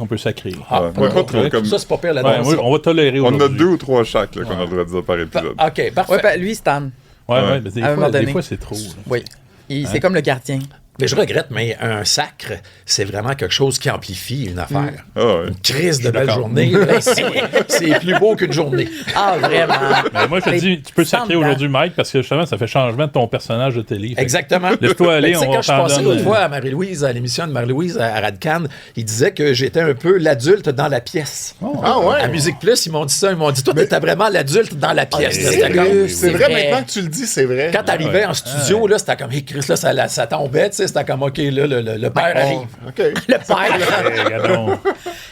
on peut sacrer. Pas trop, comme... Ça, c'est pas pire la Ouais, danse. moi, on va tolérer On aujourd'hui. a 2 ou 3 chaque là, qu'on a le droit de dire par épisode. OK, parfait. Ouais, ben, lui, Stan. Ouais, mais À un moment des donné. fois, c'est trop. là. Oui. C'est comme le gardien. Mais je regrette, mais un sacre, c'est vraiment quelque chose qui amplifie une affaire. Ah ouais. Une crise de belle d'accord. journée, ben, c'est plus beau qu'une journée. Ah, vraiment. Mais moi, je te dis, tu peux sans sacrer dedans. aujourd'hui, Mike, parce que justement, ça fait changement de ton personnage de télé. Fait que Exactement. Laisse-toi aller, Mais tu sais, on quand je suis t'en passé donne, l'autre fois à Marie-Louise, à l'émission de Marie-Louise à Radcan, il disait que j'étais un peu l'adulte dans la pièce. Ah ouais? À Musique Plus, ils m'ont dit ça. Ils m'ont dit, toi, t'étais vraiment l'adulte dans la pièce. C'est C'était comme- vrai, c'est vrai, vrai. maintenant que tu le dis, c'est vrai. Quand t'arrivais en studio, là, c'était comme, hey, Chris, là, ça tombait, tu sais, c'était comme, OK, là, le père arrive. OK. Le père. Hey, regardons.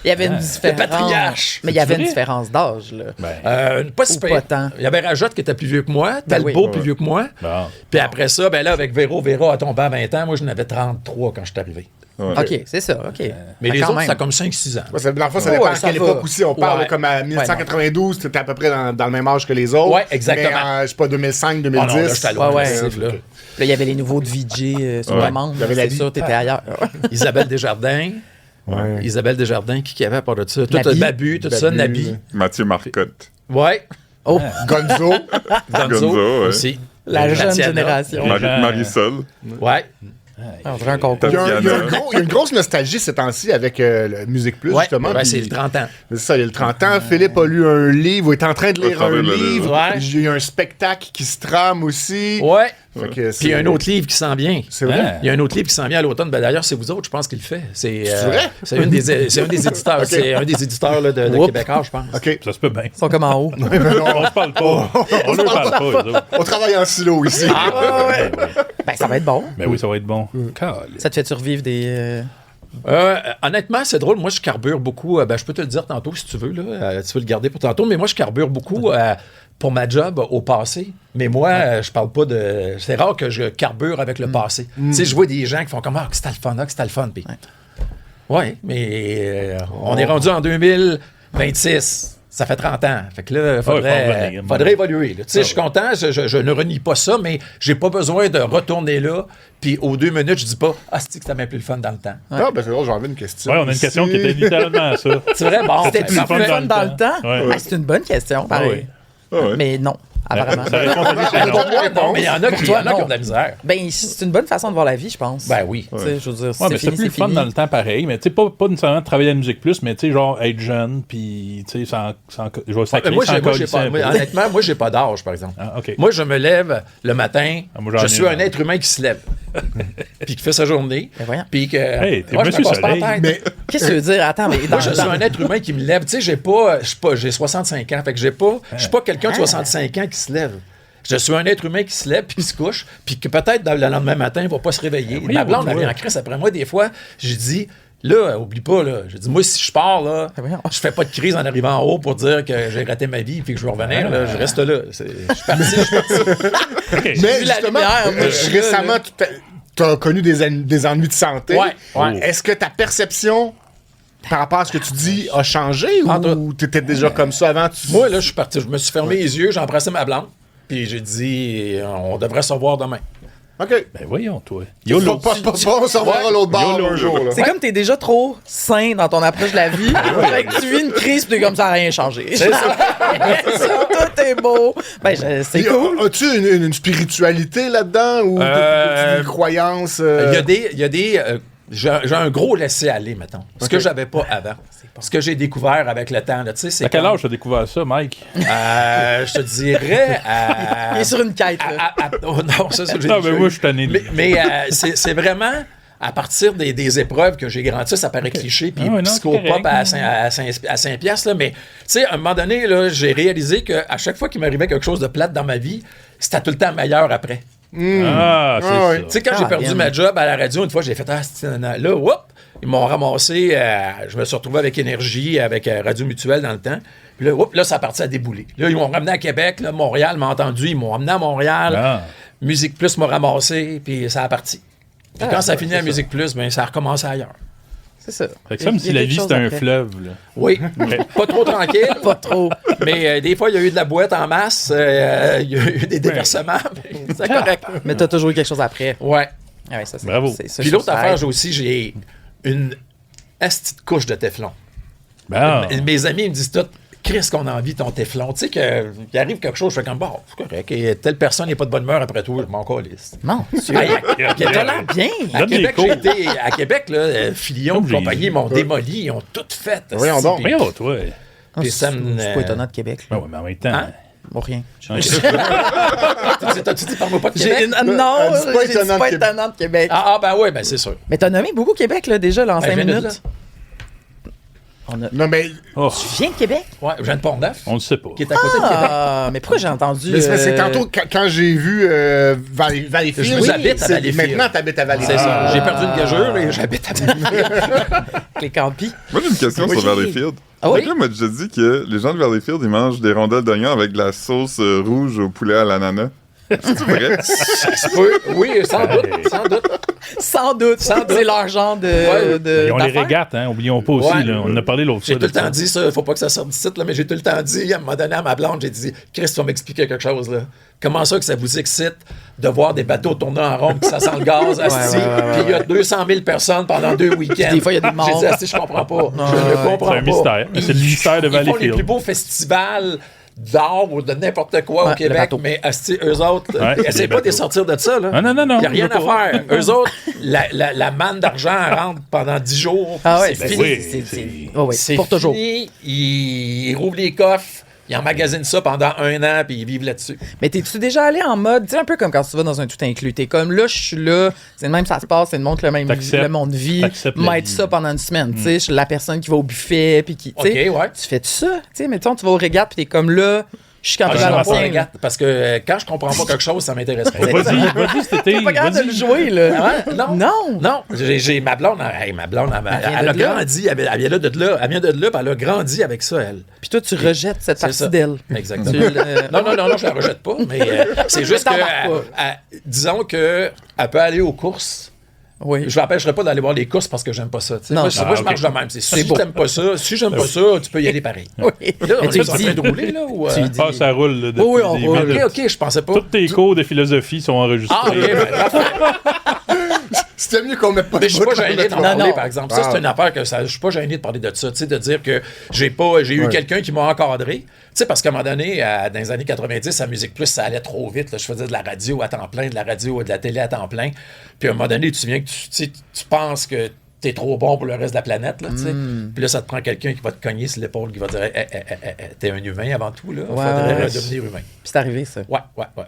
Il y avait une différence. patriarche. Mais il y avait vrai? une différence d'âge, là. Pas si Ou pire. pas tant. Il y avait Rajotte qui était plus vieux que moi, Talbot oui. plus vieux que moi. Bon. Puis après ça, ben là, avec Véro a tombé à 20 ans. Moi, je n'avais 33 quand je suis arrivé. OK, c'est ça, OK. Mais Ah, les quand autres, même. c'était comme 5-6 ans. Ouais, dans le fond, ça Ouais, dépend à ça quelle va. époque aussi. On parle Ouais. comme à 1992, t'étais à peu près dans le même âge que les autres. Ouais, exactement. Mais, je sais pas, 2005, Ah non, 2010. là, j'étais loin. Ouais, massif, là. Là, il y avait les nouveaux de VJ sur la membre. Il y avait la C'est vie. sûr, t'étais ailleurs. Isabelle Desjardins. Ouais. Isabelle Desjardins, qui avait à part de ça? Tout Nabi. Babu, tout ça, Babu, Nabi. Mathieu Marcotte. Ouais. Oh, Gonzo. Gonzo ouais. aussi. la jeune Tatiana. génération. Marisol. Ouais. On dirait un concours. Il y a Tatiana. il y a une grosse nostalgie ces temps-ci avec le Musique Plus, Ouais, justement. ouais, puis- c'est le 30 ans. C'est ça, il y a le 30 ans. Philippe a lu un livre, il est en train de lire en train un de le lire. livre. Ouais. Il y a un spectacle qui se trame aussi. Ouais. Fait que Puis il y c'est- a un autre livre qui s'en vient. C'est vrai? Hein? Il y a un autre livre qui s'en vient à l'automne. Ben, d'ailleurs, c'est vous autres, je pense, qui le fait. C'est vrai? c'est un des éditeurs. C'est un des éditeurs là, de Oups. Québécois, je pense. OK. Ça se peut bien. Ils sont comme en haut. On se parle pas. On ne parle pas, eux autres. On travaille en silo ici. Ben, ça va être bon. Ben oui, ça va être bon. Calme. Ça te fait survivre des... Honnêtement, c'est drôle. Moi, je carbure beaucoup. Ben, je peux te le dire tantôt si tu veux. Là, tu veux le garder pour tantôt. Mais moi, je carbure beaucoup pour ma job au passé. Mais moi, je parle pas de... C'est rare que je carbure avec le passé. Tu sais, je vois des gens qui font comme « Ah, que c'était le fun, ah, que c'était le fun. » Puis, ouais, mais on est rendu en 2026. Ça fait 30 ans. Fait que là, faut revenir. faudrait évoluer. là. Tu sais, je suis content, je ne renie pas ça, mais j'ai pas besoin de retourner là. Puis aux 2 minutes, je dis pas « Ah, c'est que ça m'a plus le fun dans le temps. » Ah, ben c'est drôle, j'en veux une question. Ouais, on a une question qui était littéralement ça. C'est vrai, bon. C'était ben, plus parfait. fun dans le temps? Ouais. Ah, c'est une bonne question, pareil. Ah ouais. Mais non, apparemment. Ça répond à Ben, non. pour moi, non, mais il y en a qui, toi, il y en a qui non. ont de la misère. Ben, c'est une bonne façon de voir la vie, je pense. Ben oui. Tu sais, je veux dire, Ouais, c'est mais c'est fini, plus c'est le fun fini. dans le temps pareil, mais tu sais, pas nécessairement de travailler à la musique plus, mais tu sais, genre être jeune, puis tu sais, je vais sacrer Moi, sans j'ai colisser pas, un peu. honnêtement, moi, j'ai pas d'âge, par exemple. Ah, OK. Moi, je me lève le matin, Ah, moi, j'en je ai suis un un. être humain qui se lève, puis qui fait sa journée, Ben voyons. puis que... Hey, t'es moi, je Monsieur me casse pas la Soleil. tête. Mais Qu'est-ce que tu veux dire? Attends, mais Moi, je suis un être humain qui me lève. Tu sais, j'ai 65 ans, fait que je suis pas quelqu'un de 65 ans qui se lève. Je suis un être humain qui se lève puis qui se couche, puis que peut-être le lendemain matin, il va pas se réveiller. Oui, Ma blonde, oui, elle oui. vient en crise après moi des fois. J'ai dit, là, oublie pas, là. J'ai dit, moi, si je pars, là, Ben voyons. je fais pas de crise en arrivant en haut pour dire que j'ai raté ma vie puis que je veux revenir. Là, je reste là. Je suis parti. OK. Mais vu la justement, lumière, moi, je suis là, récemment, tu as connu des ennuis de santé. Ouais, ouais. Est-ce que ta perception par rapport à ce que tu dis a changé Entre- ou tu étais déjà comme ça avant? Moi, là, je suis parti. Je me suis fermé les yeux, j'ai embrassé ma blonde, puis j'ai dit, on devrait se revoir demain. OK. Ben voyons, toi. Pas, YOLO. pas, pas, on s'en va à l'autre bord un jour. Là. c'est comme t'es déjà trop sain dans ton approche de la vie. Fait que tu vis une crise, puis t'es comme ça n'a rien changé. C'est ça. Tout est beau. Ben, c'est cool. As-tu une spiritualité là-dedans ou une croyance? Il y a des j'ai un gros laisser-aller, mettons. Ce que j'avais pas avant. Ce que j'ai découvert avec le temps. Là, tu sais, c'est À quel comme- âge t'as découvert ça, Mike? Je te dirais... Il est sur une quête, là. oh non, ça, j'ai Non, mais déjà moi, eu. je suis tanné de- Mais c'est vraiment... À partir des épreuves que j'ai grandi, ça paraît cliché, puis Ah ouais, non, psychopop c'est correct. à 5 piastres, là, mais tu sais, à un moment donné, là, j'ai réalisé qu'à chaque fois qu'il m'arrivait quelque chose de plate dans ma vie, c'était tout le temps meilleur après. Ah, c'est ouais. ça. Tu sais, quand j'ai perdu bien. ma job à la radio, une fois, j'ai fait « Ah, là, whoop! » Ils m'ont ramassé, je me suis retrouvé avec Énergie, avec Radio Mutuelle dans le temps. Puis là, whoop, là, ça a parti à débouler. Là, ils m'ont ramené à Québec, là, Montréal m'a entendu, ils m'ont ramené à Montréal. Ah. Musique Plus m'a ramassé, puis ça a parti. Puis quand ça a fini à Musique Plus, ben, ça a recommencé ailleurs. C'est ça. Fait que comme si la vie c'était un fleuve, là. Oui, pas trop tranquille, Pas trop. mais des fois, il y a eu de la boîte en masse, il y a eu des déversements, mais c'est correct. Mais t'as toujours eu quelque chose après. Ouais. Ah ouais, ça, c'est, Bravo. c'est ça, Puis je l'autre trouve ça affaire, aide. j'ai aussi, j'ai une asti de couche de téflon. Ben, Mes amis me disent tout, Chris, qu'on a envie de ton téflon. Tu sais, qu'il arrive quelque chose, je fais comme, bon, c'est correct. Et telle personne n'est pas de bonne humeur après tout, je m'en calisse. Non, T'as l'air bien. À Donne Québec, des cours. à Québec, là, Filion Comme et compagnie j'ai- m'ont démoli, ils ont tout fait. Voyons donc. mais oh, toi. Puis ça me- C'est pas étonnant de Québec. Ben Là. ouais, mais en même temps. Hein? Bon, rien. T'as-tu dit, parle-moi pas de Québec? Non, Elle dit pas j'ai dit étonnant de pas Québec. étonnant de Québec. Ah, ben ouais, ben c'est sûr. Mais t'as nommé beaucoup Québec, là, déjà, là, en 5 je viens de minutes. Non, mais Oh, Tu viens de Québec? Ouais, je viens de Pont-Neuf, on le sait pas. qui est à côté de Québec. Ah, mais pourquoi j'ai entendu... mais c'est tantôt, quand j'ai vu Valleyfield, Je habite à c'est- Valleyfield. Maintenant, t'habites à C'est Valleyfield. ça. J'ai perdu une gageure et j'habite à les campis. Moi, j'ai une question sur Valleyfield. Ah oui? Quelqu'un m'a déjà dit que les gens de Valleyfield, ils mangent des rondelles d'oignon avec de la sauce rouge au poulet à l'ananas. C'est vrai? Oui, sans doute, sans doute. Sans doute. Sans doute. C'est leur genre de... Ouais. Ils ont les d'affaires. régates, hein. Oublions pas aussi. Ouais. Là, on en a parlé l'autre J'ai fois. tout le de ça. temps dit ça, faut pas que ça sorte d'ici, là, mais j'ai tout le temps dit, à un moment donné à ma blonde, j'ai dit, Chris, tu vas m'expliquer quelque chose, là. Comment ça que ça vous excite de voir des bateaux tourner en rond, puis ça sent le gaz, asti, puis il y a 200 000 personnes pendant 2 week-ends. Des fois, il y a des morts. J'ai dit, asti, je comprends pas. Je ne comprends pas. C'est un mystère. C'est le mystère de Ils font les Valleyfield. plus beaux festivals d'art ou de n'importe quoi Ouais, au le Québec, bateau. mais asti, eux autres, Ouais, c'est essayez des pas de les bateaux. sortir de ça, là. Ah, non, non, non. Il n'y a rien je veux à pas. faire. Eux autres, la manne d'argent rentre pendant 10 jours. Ah ouais, c'est Ben fini. oui, c'est... Oh oui, C'est pour toujours. fini. Ils rouvrent les coffres, ils emmagasinent ça pendant 1 an, puis ils vivent là-dessus. Mais t'es-tu déjà allé en mode, tu sais, un peu comme quand tu vas dans un tout inclus. T'es comme, là, je suis là, c'est le même, ça se passe, c'est le monde, T'acceptes. le monde vit, T'acceptes la m'aide vie. ça pendant une semaine, tu sais, je suis la personne qui va au buffet, puis qui, tu sais, OK, ouais. tu fais ça, tu sais, mettons, tu vas au régate, puis t'es comme là, je suis quand Ah, tu je vas à comprends pas, l'ancien, regarde, parce que quand je comprends pas quelque chose, ça m'intéresse pas. Vas-y cet été. T'es pas capable de le Vas-y. jouer, là. Ah, non. Non. Non, j'ai ma blonde, elle vient a de là. grandi, elle vient de là, elle vient de là, puis elle a grandi avec ça, elle. Puis toi, tu rejettes cette C'est partie ça. d'elle. Exactement. Tu le- Non, je la rejette pas, mais c'est juste que, T'embarques disons que elle peut aller aux courses. Oui. Je l'empêcherai pas d'aller voir les courses parce que j'aime pas ça. Tu sais. Non. Moi, Ah, je marche ok. de même. Si t'aimes pas ça, si j'aime pas ça, tu peux y aller pareil. Oui. Là, on Mais tu est en dis- train de rouler, là? Ou, tu dis- Ah, ça roule. Là, depuis Oui, on des roule. minutes. OK, je pensais pas. Tous tes cours de philosophie sont enregistrés. Ah, OK, ben, C'était mieux qu'on mette pas mais de je suis pas bout gêné d'en dans parler, non. par exemple. Ça, Ah. c'est une affaire que je suis pas gêné de parler de ça. Tu sais, de dire que j'ai eu Ouais. quelqu'un qui m'a encadré. Tu sais, parce qu'à un moment donné, dans les années 90, à Musique Plus, ça allait trop vite. Là. Je faisais de la radio à temps plein, de la radio et de la télé à temps plein. Puis à un moment donné, tu te souviens que tu penses que t'es trop bon pour le reste de la planète, là, tu sais. Puis là, ça te prend quelqu'un qui va te cogner sur l'épaule, qui va te dire t'es un humain avant tout, là. Il Ouais, faudrait ouais. redevenir humain. Puis c'est arrivé, ça. Ouais.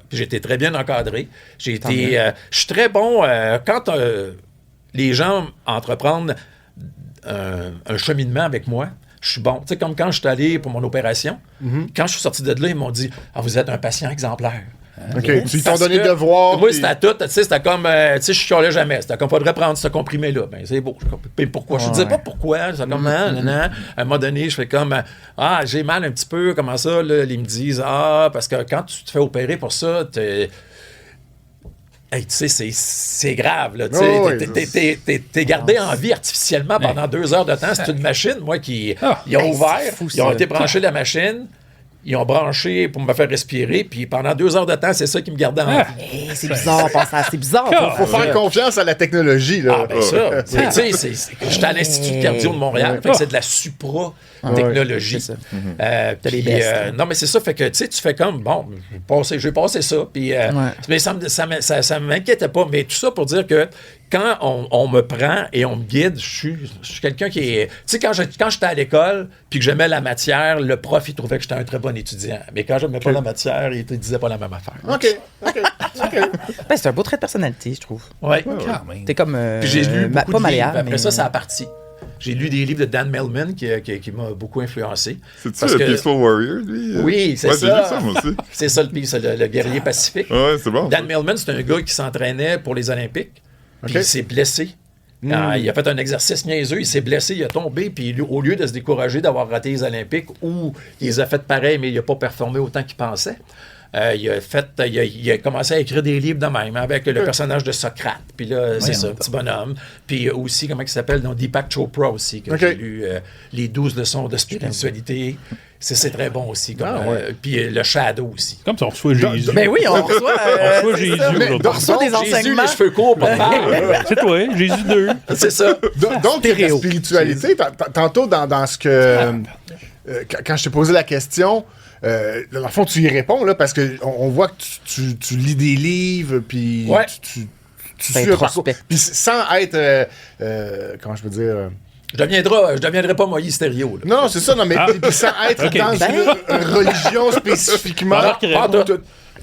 Puis j'ai été très bien encadré. J'ai été. Je suis très bon quand les gens entreprennent un cheminement avec moi. Je suis bon. Tu sais, comme quand je suis allé pour mon opération, quand je suis sorti de là, ils m'ont dit vous êtes un patient exemplaire. OK, ils t'ont Parce donné que devoir. Moi, puis- c'était tout. Tu sais, c'était comme. Tu sais, je chialais jamais. C'était comme, faudrait prendre ce comprimé-là. Ben, c'est beau. Puis pourquoi? Je ne disais pas pourquoi. C'est comme, À un moment donné, je fais comme, j'ai mal un petit peu. Comment ça? Là, ils me disent, parce que quand tu te fais opérer pour ça, hey, tu sais, c'est grave, là. Tu sais, Oh, oui. t'es gardé en vie artificiellement pendant 2 heures de temps. C'est une machine, moi, qui. Ils ont Hey, ouvert, c'est fou, ils ont ça. été branchés la machine. Ils ont branché pour me faire respirer, puis pendant 2 heures de temps, c'est ça qui me gardait en vie. Hey, c'est bizarre, c'est bizarre. Faut faire confiance à la technologie, là. Ah, ben ça. Tu sais, j'étais à l'Institut de cardio de Montréal, fait que c'est de la supra-technologie. Ouais, c'est ça. T'as les bestes, hein. Non, mais c'est ça, fait que tu sais, tu fais comme, bon, j'ai passé ça, puis, mais ça m'inquiétait pas, mais tout ça pour dire que quand on me prend et on me guide, je suis quelqu'un qui est... Tu sais, quand j'étais à l'école, puis que j'aimais la matière, le prof, il trouvait que j'étais un très bon étudiant. Mais quand j'aimais pas la matière, il te disait pas la même affaire. OK. Ben, c'est un beau trait de personnalité, je trouve. Ouais. Quand même. T'es comme. Puis j'ai lu beaucoup pas de livres. malléable. Après mais- ça, ça a parti. J'ai lu des livres de Dan Millman qui m'a beaucoup influencé. C'est-tu Parce le que- Peaceful Warrior, lui? Oui, c'est ouais, ça. j'ai lu ça, moi aussi. C'est ça, le guerrier pacifique. Ouais, c'est bon. Dan Millman, c'est un gars qui s'entraînait pour les Olympiques. Puis il s'est blessé. Il a fait un exercice niaiseux, il s'est blessé, il a tombé, puis au lieu de se décourager d'avoir raté les Olympiques, ou il les a fait pareil, mais il n'a pas performé autant qu'il pensait, il a commencé à écrire des livres de même, avec le personnage de Socrate. Puis là, c'est ça, un petit bonhomme. Puis aussi, comment il s'appelle, Deepak Chopra aussi, que j'ai lu, les 12 leçons de spiritualité. C'est très bon aussi. ouais. Puis le shadow aussi. Comme si on reçoit Jésus. Ben oui, on reçoit. On reçoit Jésus aujourd'hui. On reçoit des Jésus, enseignements. les cheveux courts, pas de barbe. C'est toi, Jésus 2. C'est ça. Donc, la spiritualité, tantôt dans ce que... quand je t'ai posé la question, dans le fond, tu y réponds, là, parce qu'on voit que tu lis des livres, puis Ouais. tu Ben, suis un parcours. prospect. Puis sans être... comment je peux dire... Je deviendrai pas Moïse Thériault. là. Non, c'est ça, non, mais puis sans être Ok. dans une religion spécifiquement. Remarquerais.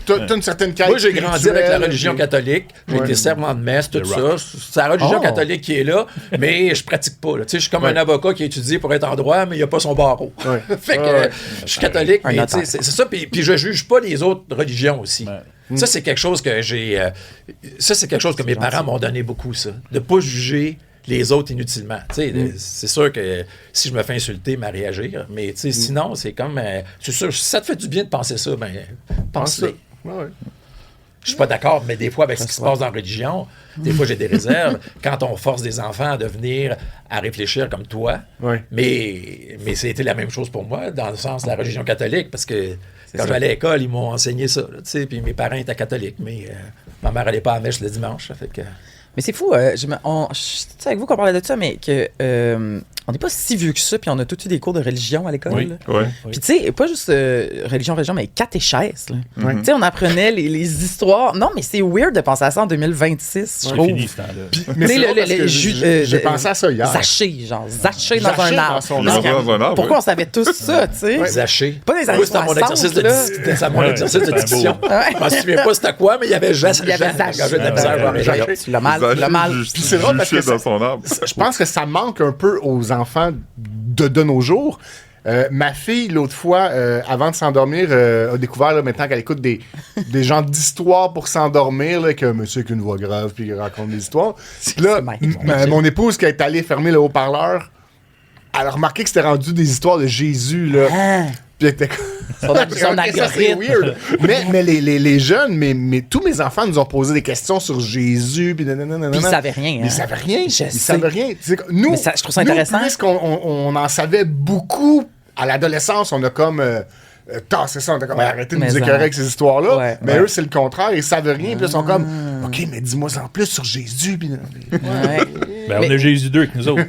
T'as une certaine qualité. Moi, j'ai grandi avec la religion puis- catholique. J'ai Ouais. été servant de messe, tout The ça. Rock. C'est la religion Oh. catholique qui est là, mais je pratique pas. là. Tu sais, je suis comme Ouais. un avocat qui a étudié pour être en droit, mais il a pas son barreau. Ouais. Fait que Ouais. je suis catholique, Un mais notaire. tu sais, c'est ça. Puis je juge pas les autres religions aussi. Ouais. Ça, c'est quelque chose que j'ai... ça, c'est quelque chose que mes parents m'ont donné beaucoup, ça. De pas juger les autres inutilement. Tu sais, c'est sûr que si je me fais insulter, m'a réagir. Mais tu sais, sinon, c'est comme... c'est sûr, si ça te fait du bien de penser ça, ben pense-le. Ouais. Je suis pas d'accord, mais des fois, avec ce qui se passe dans la religion, des fois, j'ai des réserves. Quand on force des enfants à devenir, à réfléchir comme toi, Ouais. mais c'était la même chose pour moi, dans le sens de la religion catholique, parce que quand j'allais à l'école, ils m'ont enseigné ça, là, tu sais, puis mes parents étaient catholiques, mais ma mère allait pas à la mèche le dimanche, ça fait que... Mais c'est fou, je sais avec vous qu'on parlait de ça, mais que on n'est pas si vieux que ça, puis on a tous eu des cours de religion à l'école. Oui. là. Ouais. Puis tu sais, pas juste religion, mais catéchèse. là. Ouais. Tu sais, on apprenait les histoires. Non, mais c'est weird de penser à ça en 2026, je C'est trouve. fini ce temps-là. Mais Tu sais, c'est drôle parce que j'ai pensé à ça hier. Zaché, genre, zaché dans Zaché un dans arbre. son Parce arbre. que- dans un arbre, Pourquoi ouais. on savait tous ça, tu sais? Zaché. Pas des années Moi, c'était mon 60, exercice de là. c'était mon Ouais, exercice de c'est un diction. beau. Je m'en souviens pas c'était quoi, mais il y avait Il y avait zaché. J'ai de la misère à voir mes Zaché. rayons. Tu l'as mal, tu l'as mal. Puis c'est drôle parce que Juché dans son arbre. je pense que ça manque un peu aux enfants de nos jours. Ma fille, l'autre fois, avant de s'endormir, a découvert là, maintenant qu'elle écoute des genres d'histoires pour s'endormir, là, que monsieur avec une voix grave puis il raconte des histoires. Puis là, mon épouse qui est allée fermer le haut-parleur, elle a remarqué que c'était rendu des histoires de Jésus. Là. Puis elle était Son Ok, ça, c'est algorithme. weird. mais les jeunes, mais tous mes enfants nous ont posé des questions sur Jésus. Puis Puis ils savaient rien. Ils savaient rien. Je Ils sais. savaient rien. Tu sais, nous, Mais je trouve ça nous, intéressant. puisqu'on on en savait beaucoup à l'adolescence, on a comme tassé ça. On a comme arrêté de Mais nous écœurer avec ces histoires-là. Ouais. Mais eux, c'est le contraire. Ils savent rien. Puis là, ils sont comme, OK, mais dis-moi en plus sur Jésus. Puis... Ouais. Ben, on a Jésus 2 avec nous autres.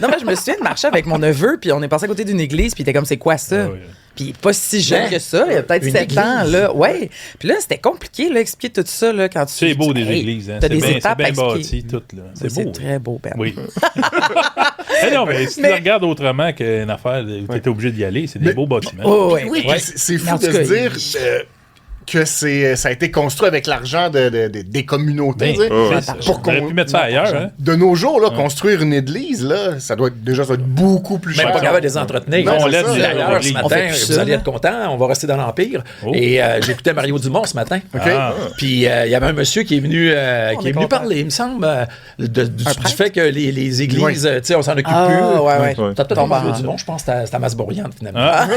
Non, mais je me souviens de marcher avec mon neveu, puis on est passé à côté d'une église, puis il était comme, c'est quoi ça? Ah oui. Puis pas si jeune Hein? que ça, il y a peut-être Une 7 ans, église? là. Ouais. Puis là, c'était compliqué, là, expliquer tout ça, là, quand tu... C'est beau des Hey, églises. Hein. T'as C'est des bien, étapes à c'est bien expliquer. bâti, tout. Là. Oui, C'est beau. très beau, Ben. Oui. Mais non, mais si tu regardes autrement qu'une affaire où tu étais obligé d'y aller, c'est des beaux bâtiments. Oh, ouais. Oui, Ouais. puis c'est Mais fou en de tout cas, se dire que ça a été construit avec l'argent des communautés. Ben, tu sais. Oh, ouais. c'est- Pour on aurait qu'on- pu mettre ça ailleurs. Hein? De nos jours, là, construire une église, là, ça doit être beaucoup plus Même cher. pas capable de les entretenir. Non, on c'est l'aide ça. d'ailleurs ce On matin. fait plus Vous ça, allez là. être contents. On va rester dans l'Empire. Oh. Et j'écoutais Mario Dumont ce matin. OK. Ah. Puis il y avait un monsieur qui est venu, content. parler, il me semble, du prêtre? fait que les églises, tu sais, on s'en occupe Ah, plus. ouais, ouais. Ouais. T'as peut-être Tombe Mario en- Dumont, je pense que c'était à Masbourian, finalement. Ah.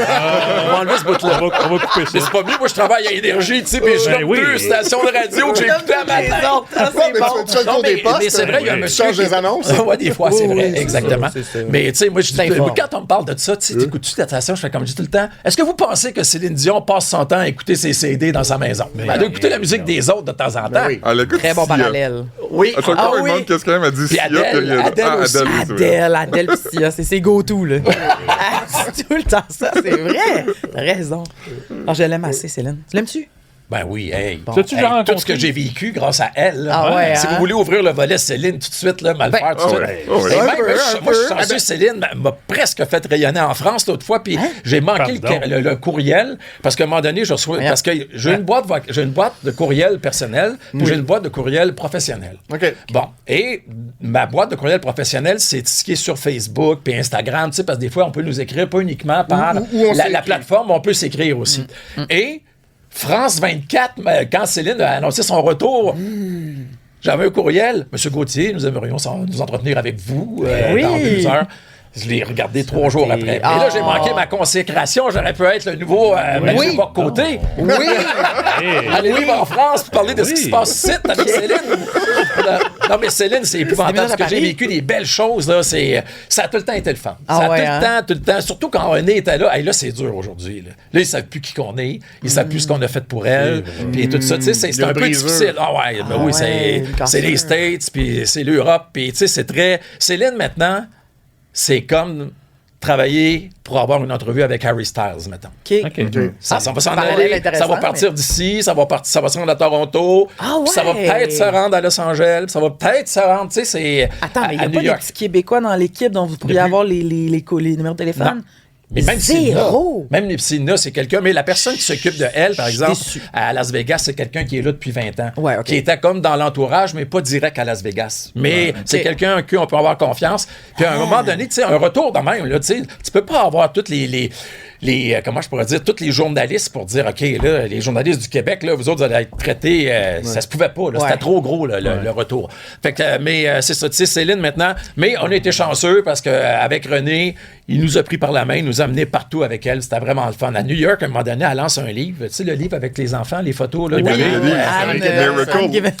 On va enlever ce bout-là. On va couper Mais ça. c'est pas mieux, moi je travaille à Énergie, tu sais, puis je Ben nomme oui. 2 stations de radio que j'ai écoutées à matin. Ah, Ouais, c'est mais bon. tu fais le Non, tour des mais postes. c'est vrai, il y a un tu monsieur. changes qui- les annonces. Ouais, des fois, c'est Oui, vrai, oui, exactement. c'est- Mais tu sais, moi, informe. quand on me parle de ça, tu sais, t'écoutes-tu la station, je fais comme je dis tout le temps. Est-ce que vous pensez que Céline Dion passe son temps à écouter ses CD dans sa maison? Elle doit écouter la musique des autres de temps en temps. oui. Elle écoute Très bon Sia. parallèle. Oui. À chaque fois, Ah il oui. demande qu'est-ce qu'elle m'a dit Puis Sia. Adèle, puis il y a- Adèle aussi. Adèle, oui, c'est vrai. Adèle pis Sia, c'est ses go-to, là. C'est tout le temps ça, c'est vrai. T'as raison. Alors, je l'aime assez, Céline. Tu l'aimes-tu? Ben oui, hey. T'as-tu déjà Tout rencontré? ce que j'ai vécu grâce à elle. là. Ah ouais, Si hein? vous voulez ouvrir le volet Céline tout de suite, là, mal Ben, faire tout de ah suite. ouais, ah ouais. Et Un même, peu, moi, un je suis peu. chanceux, Céline m'a presque fait rayonner en France l'autre fois, puis j'ai manqué Pardon. le courriel, parce qu'à un moment donné, je reçois, parce que j'ai une boîte de courriel personnel, puis j'ai une boîte de courriel professionnel. OK. Bon, et ma boîte de courriel professionnel, c'est ce qui est sur Facebook puis Instagram, tu sais, parce que des fois, on peut nous écrire pas uniquement par Où on la s'écrit. plateforme, on peut s'écrire aussi. Et France 24, quand Céline a annoncé son retour, j'avais un courriel. Monsieur Gauthier, nous aimerions nous entretenir avec vous Oui. dans 2 heures. Je l'ai regardé 3 jours après. Mais là, j'ai manqué ma consécration. J'aurais pu être le nouveau Mathieu Bock-Côté. Oui! Aller vivre en France pour parler de ce qui se passe ici avec Céline. Non, mais Céline, c'est épouvantable parce que j'ai vécu des belles choses. Là. Ça a tout le temps été le fun. Ça a tout le temps. Surtout quand René était là. Hey, là, c'est dur aujourd'hui. Là, ils ne savent plus qui qu'on est. Ils ne savent plus ce qu'on a fait pour elle. Puis tout ça, tu sais, c'est un peu difficile. Oui, c'est les States, puis c'est l'Europe. Puis tu sais, c'est très... Céline, maintenant... C'est comme travailler pour avoir une entrevue avec Harry Styles, maintenant. Ça va s'en aller, ça va partir d'ici, ça va se rendre à Toronto, ça va peut-être se rendre à Los Angeles, ça va peut-être se rendre, tu sais, c'est Attends, mais il n'y a pas des petits Québécois dans l'équipe dont vous pourriez avoir les numéros de téléphone? Non. Mais même Sina, c'est quelqu'un. Mais la personne qui s'occupe de elle, par exemple, à Las Vegas, c'est quelqu'un qui est là depuis 20 ans. Qui était comme dans l'entourage, mais pas direct à Las Vegas. Mais c'est quelqu'un en qui on peut avoir confiance. Puis à un moment donné, tu sais, un retour de même, là, tu sais, tu peux pas avoir toutes les comment je pourrais dire, tous les journalistes pour dire, OK, là, les journalistes du Québec, là, vous autres, vous allez être traités, ça se pouvait pas, là, c'était trop gros, là, le retour. Fait que, mais c'est ça, tu sais, Céline, maintenant, mais on a été chanceux parce qu'avec René, il nous a pris par la main, il nous a amenés partout avec elle, c'était vraiment le fun. À New York, à un moment donné, elle lance un livre, tu sais, le livre avec les enfants, les photos, là. Miracle.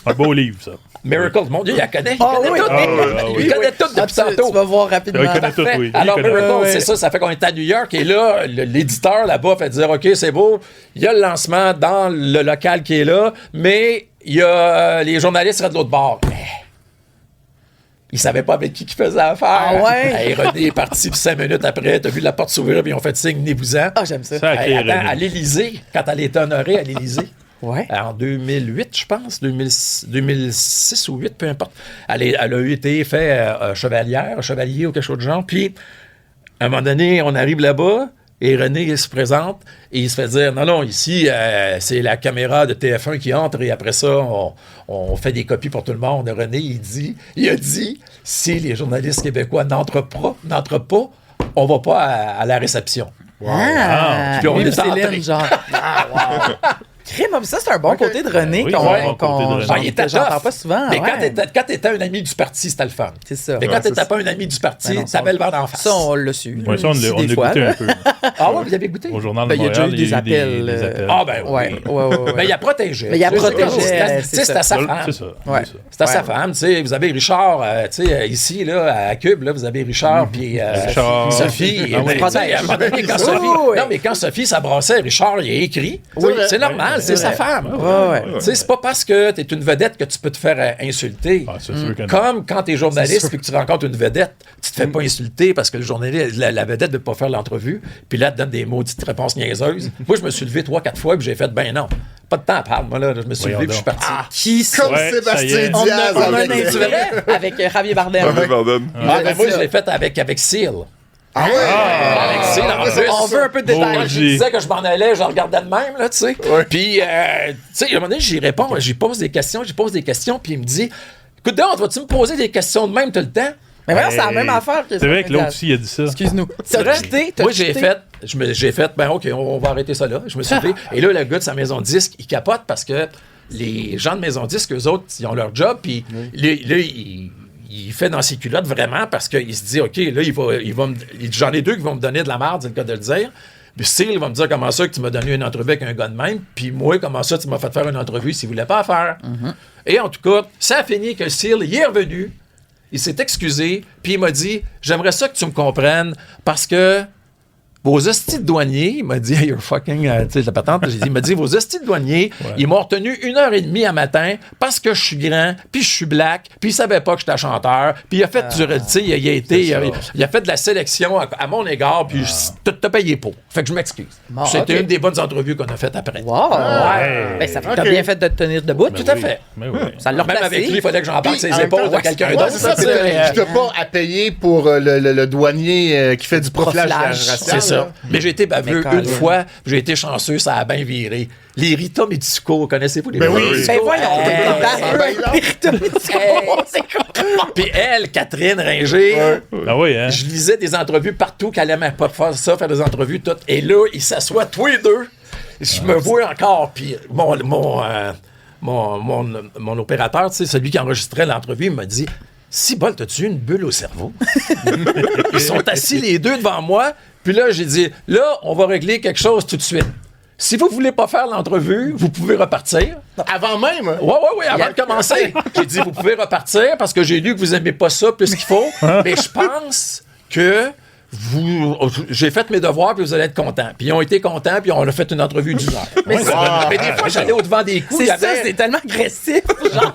Un beau livre, ça. Miracle, mon Dieu, il la connaît. Il connaît tout depuis tantôt. Tu vas voir rapidement. Alors, Miracle, c'est ça fait qu'on est à New York et là, l'éditeur là-bas fait dire, OK, c'est beau, il y a le lancement dans le local qui est là, mais il y a les journalistes seraient de l'autre bord. Ils savaient pas avec qui faisait affaire. René est parti 5 minutes après, t'as vu la porte s'ouvrir puis ils ont fait signe, venez-vous-en. J'aime ça. À l'Élysée, quand elle était honorée à l'Élysée. En 2008, je pense, 2006 ou 2008, peu importe. Elle a été fait chevalier ou quelque chose de genre. Puis, à un moment donné, on arrive là-bas et René se présente et il se fait dire, non, ici, c'est la caméra de TF1 qui entre et après ça, on fait des copies pour tout le monde. René, il a dit, si les journalistes québécois n'entrent pas, on va pas à la réception. Puis on est entré. Genre. Ça, c'est un bon côté de René il était j'entends pas souvent. Mais quand t'étais un ami du parti, c'était le fun. C'est ça. Mais quand t'étais pas un ami du parti, t'avais le vent d'en face. Ça, on l'a su. Ça, on l'a goûté un peu. Vous avez goûté? Au Journal de il y a déjà Montréal, eu des appels. Mais il a protégé. Mais il a protégé. C'était à sa femme. C'est ça. C'était à sa femme. Vous avez Richard, ici, là, à Cube, là, vous avez Richard, puis Sophie. Quand Sophie s'abrassait, Richard, il a écrit. C'est normal. C'est sa femme. C'est pas parce que tu es une vedette que tu peux te faire insulter. Comme quand tu es journaliste et que tu rencontres une vedette, tu te fais pas insulter parce que le journaliste, la vedette ne veut pas faire l'entrevue, puis là, elle te donne des maudites réponses niaiseuses. Moi, je me suis levé 3-4 fois puis j'ai fait, ben non. Pas de temps à parler, moi, là. Je me suis levé puis je suis parti. Comme Sébastien Diaz. Avec Javier Bardem. Moi, je l'ai fait avec Seal. On veut un peu de détails. Je disais que je m'en allais, je regardais de même, là, tu sais. Puis, tu sais, à un moment donné, j'y réponds, j'y pose des questions, puis il me dit, écoute, donc, vas-tu me poser des questions de même tout le temps? Mais vraiment, c'est la même affaire que ça. C'est vrai que l'autre aussi, il a dit ça. Excuse-nous. Moi, j'ai fait, ben, OK, on va arrêter ça là. Je me suis levé. Et là, le gars de sa maison de disque, il capote parce que les gens de maison de disque, eux autres, ils ont leur job, puis là, il fait dans ses culottes vraiment parce qu'il se dit, OK, là, j'en ai 2 qui vont me donner de la merde, c'est le cas de le dire. Puis Seal va me dire, comment ça que tu m'as donné une entrevue avec un gars de même, puis moi, comment ça tu m'as fait faire une entrevue s'il voulait pas faire. Et en tout cas, ça a fini que Seal, il est revenu, il s'est excusé, puis il m'a dit, j'aimerais ça que tu me comprennes parce que vos hosties de douaniers, il m'a dit, hey, you're fucking, tu sais, la patente, il m'a dit, vos hosties de douaniers, ils m'ont retenu 1h30 à matin parce que je suis grand, puis je suis black, puis il savait pas que j'étais chanteur, puis il a fait, tu sais, il a fait de la sélection à mon égard, puis t'as payé pour. Fait que je m'excuse. C'était une des bonnes entrevues qu'on a faites après. Wow! Ben, ça t'as bien fait de te tenir debout. Tout à fait. Ça l'a Même avec lui, il fallait que j'en parle ses en même épaules temps, de quelqu'un ouais, d'autre. c'est ça, tu n'as pas à payer pour le douanier qui fait du profilage racial. C'est ça. Mais j'ai été baveux une fois, j'ai été chanceux, ça a bien viré. Les Rita Mitsuko, connaissez-vous les Rita Mitsuko? Ben voyons, Rita Mitsuko, c'est quoi? Puis elle, Catherine Ringer, je lisais des entrevues partout qu'elle aimait pas faire ça, faire des entrevues toutes. Et là, ils s'assoient tous les deux. Je me vois encore, puis mon opérateur, tu sais, celui qui enregistrait l'entrevue, il m'a dit, si bol, t'as-tu eu une bulle au cerveau? Ils sont assis les deux devant moi. Puis là, j'ai dit, là, on va régler quelque chose tout de suite. Si vous voulez pas faire l'entrevue, vous pouvez repartir. Avant même? Oui, avant de commencer. J'ai dit, vous pouvez repartir parce que j'ai lu que vous aimez pas ça plus qu'il faut. Mais je pense que j'ai fait mes devoirs puis vous allez être contents. Puis ils ont été contents puis on a fait une entrevue d'1 heure. Mais des fois, j'allais au-devant des coups. C'est tellement agressif. Genre.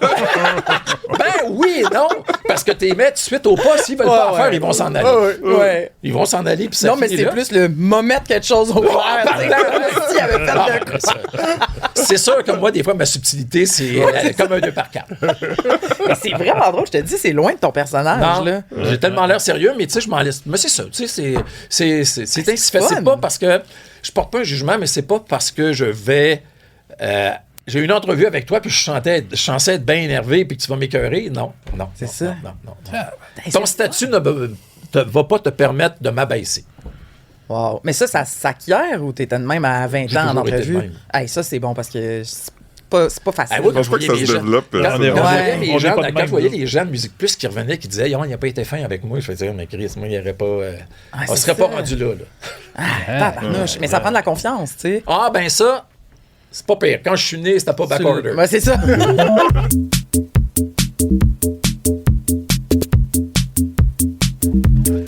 Ben oui, non. Parce que t'es mets tout de suite au pas. S'ils veulent pas en faire, ils vont s'en aller. Ouais. Ils vont s'en aller puis ça Non, mais finit c'est là. plus le moment de quelque chose au clair. S'il avait fait le C'est sûr que moi, des fois, ma subtilité, c'est comme un 2x4. Mais c'est vraiment drôle, je te dis, c'est loin de ton personnage. Non, Là. j'ai tellement l'air sérieux, mais tu sais, je m'en laisse. Mais c'est ça, tu sais, c'est fun. pas parce que je porte pas un jugement, mais c'est pas parce que je vais. J'ai eu une entrevue avec toi, puis je censais être bien énervé, puis que tu vas m'écœurer. Non. C'est ça. Non. Ton statut ne va pas te permettre de m'abaisser. Wow. Mais ça s'acquiert ou t'étais de même à 20 J'ai ans en toujours été de entrevue? même. Hey, ça, c'est bon parce que c'est pas facile. Ah oui, Je pense pas que ça se développe. Quand on est- je voyais on les est gens, pas de quand même, je voyais là. les gens de Musique Plus qui revenaient, qui disaient, il n'a pas été fin avec moi, je faisais, mais Chris, moi, il n'y aurait pas. On c'est serait pas ça. rendu là. Tabarnouche. Mais ça prend de la confiance, tu sais. Ah, ben ça, c'est pas pire. Quand je suis né, c'était pas backorder. Ouais, c'est ça.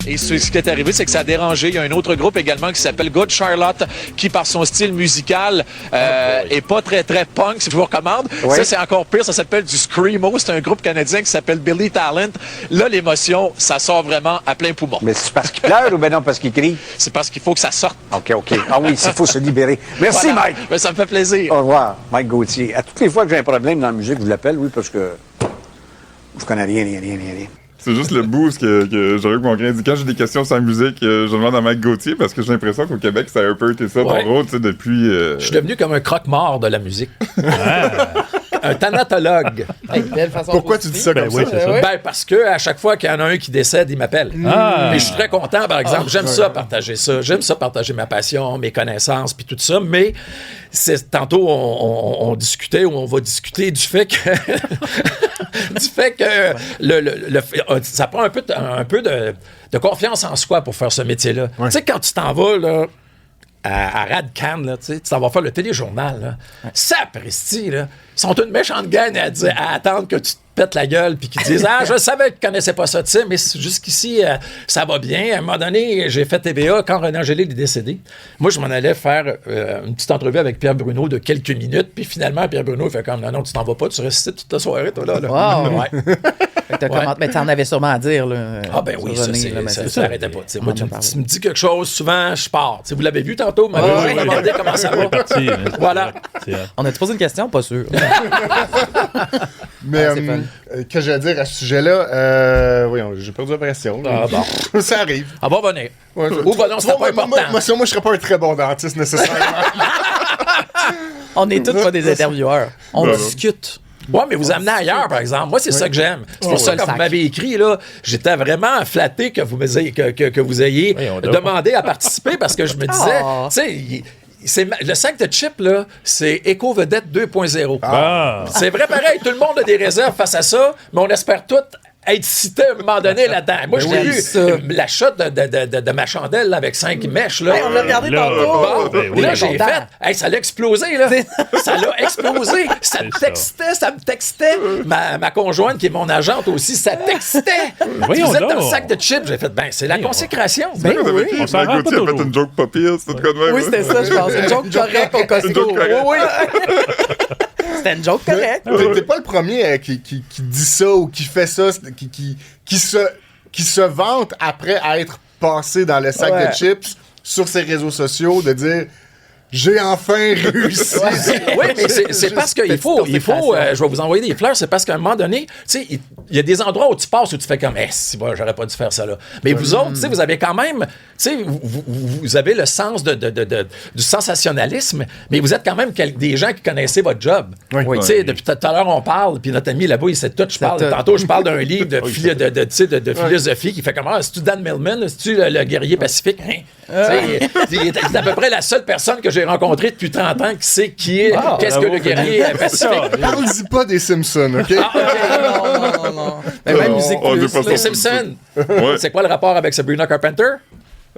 Et ce qui est arrivé, c'est que ça a dérangé. Il y a un autre groupe également qui s'appelle Good Charlotte, qui par son style musical est pas très très punk, si je vous recommande. Oui. Ça, c'est encore pire. Ça s'appelle du Screamo. C'est un groupe canadien qui s'appelle Billy Talent. Là, l'émotion, ça sort vraiment à plein poumon. Mais c'est parce qu'il pleure ou ben non parce qu'il crie? C'est parce qu'il faut que ça sorte. OK. Ah oui, il faut se libérer. Merci, Voilà. Mike. Ben, ça me fait plaisir. Au revoir, Mike Gauthier. À toutes les fois que j'ai un problème dans la musique, je vous l'appelle, oui, parce que je connais rien. C'est juste le boost que j'aurais que mon grain dit. Quand j'ai des questions sur la musique, je demande à Mike Gauthier parce que j'ai l'impression qu'au Québec, ça a un peu été ça, Ouais. ton rôle, tu sais, depuis. Je suis devenu comme un croque-mort de la musique. Un thanatologue. Hey, belle façon Pourquoi tu dis ça comme oui, ça? c'est ça. Ouais. Ben, parce que à chaque fois qu'il y en a un qui décède, il m'appelle. Mais je suis très content, par exemple. J'aime ça, partager ça. J'aime ça, partager ma passion, mes connaissances, puis tout ça. Mais tantôt, on discutait ou on va discuter du fait que... du fait que ça prend un peu de confiance en soi pour faire ce métier-là. Tu sais, quand tu t'en vas, là, à Radcan, là, tu t'en vas faire le téléjournal, là. Sapristi, là. Ils sont une méchante gang à attendre que tu te pètes la gueule puis qu'ils disent « Ah, je savais qu'ils connaissaient pas ça, tu sais, mais jusqu'ici, ça va bien. » À un moment donné, j'ai fait TVA quand René Angélil est décédé. Moi, je m'en allais faire une petite entrevue avec Pierre Bruno de quelques minutes, puis finalement, Pierre Bruno, il fait comme « Non, tu t'en vas pas, tu restes ici toute la soirée, toi, là. » Wow. Ouais. Mais t'en avais sûrement à dire, là. Ah ben oui, sur ça, René, là, mais ça n'arrêtait pas. Tu sais, moi, On en a parlé. tu me dis quelque chose, souvent, je pars. Tu sais, vous l'avez vu tantôt, vous m'avez oui, oui. demandé comment ça va. Parti, hein. Voilà. C'est, On a-tu posé une question? Pas sûr. Mais Ah, c'est fun. que j'allais dire à ce sujet-là, voyons, j'ai perdu la pression. Ah bon. Ça arrive. On va venir. Ouais, Ou ben non, c'est pas important. moi, je serais pas un très bon dentiste nécessairement. On est tous pas des intervieweurs. On discute. Ouais, mais vous amenez ailleurs, par exemple. Moi, c'est ça que j'aime. C'est pour ça que quand vous m'avez écrit, là, j'étais vraiment flatté que vous ayez, que vous ayez Oui, on doit. demandé à participer parce que je me disais, Oh. tu sais, le sac de chips, là, c'est Éco-Vedette 2.0. Ah. C'est vrai pareil, tout le monde a des réserves face à ça, mais on espère tous être cité à un moment donné là-dedans. Moi, je l'ai oui, vu, ça. la shot de ma chandelle là, avec 5 mèches. Là. Hey, on l'a regardé Là, tantôt. Bon, ben oui. là, j'ai Content. fait. Hey, ça l'a explosé, là. Ça l'a explosé. Ça me textait. Ma conjointe, qui est mon agente aussi, ça textait. Voyons Vous êtes dans le donc. sac de chips. J'ai fait, ben, c'est la consécration. Ben Vous avez oui. écrit, On s'en Mike rend pas Gauthier a fait toujours. une joke pas pire, c'est de quoi de même. Oui, hein? c'était ça, je pense. Une joke correcte au Costco. Une joke correcte. Oui, oui. C'était une joke correcte. T'es pas le premier qui dit ça ou qui fait ça, qui se vante après être passé dans le sac Ouais. de chips sur ses réseaux sociaux de dire j'ai enfin réussi. Oui, mais c'est parce qu'il faut, je vais vous envoyer des fleurs, c'est parce qu'à un moment donné, tu sais, il y a des endroits où tu passes où tu fais comme, si, bon, j'aurais pas dû faire ça là. Mais vous autres, tu sais, vous avez quand même, tu sais, vous avez le sens du sensationnalisme, mais vous êtes quand même des gens qui connaissaient votre job. Oui. Tu sais, depuis tout à l'heure, on parle, puis notre ami là-bas, il sait tout. Tantôt, je parle d'un livre de philosophie qui fait comment, c'est-tu Dan Millman, c'est-tu le guerrier pacifique? Hein? Il est à peu près la seule personne que j'ai rencontrée depuis 30 ans qui sait qui est, qu'est-ce que le guerrier pacifique. Parle-y pas des Simpsons, OK? Non. Mais même Musique on Plus, est pas là. Les sorti. Simpsons. Ouais. C'est quoi le rapport avec Sabrina Carpenter?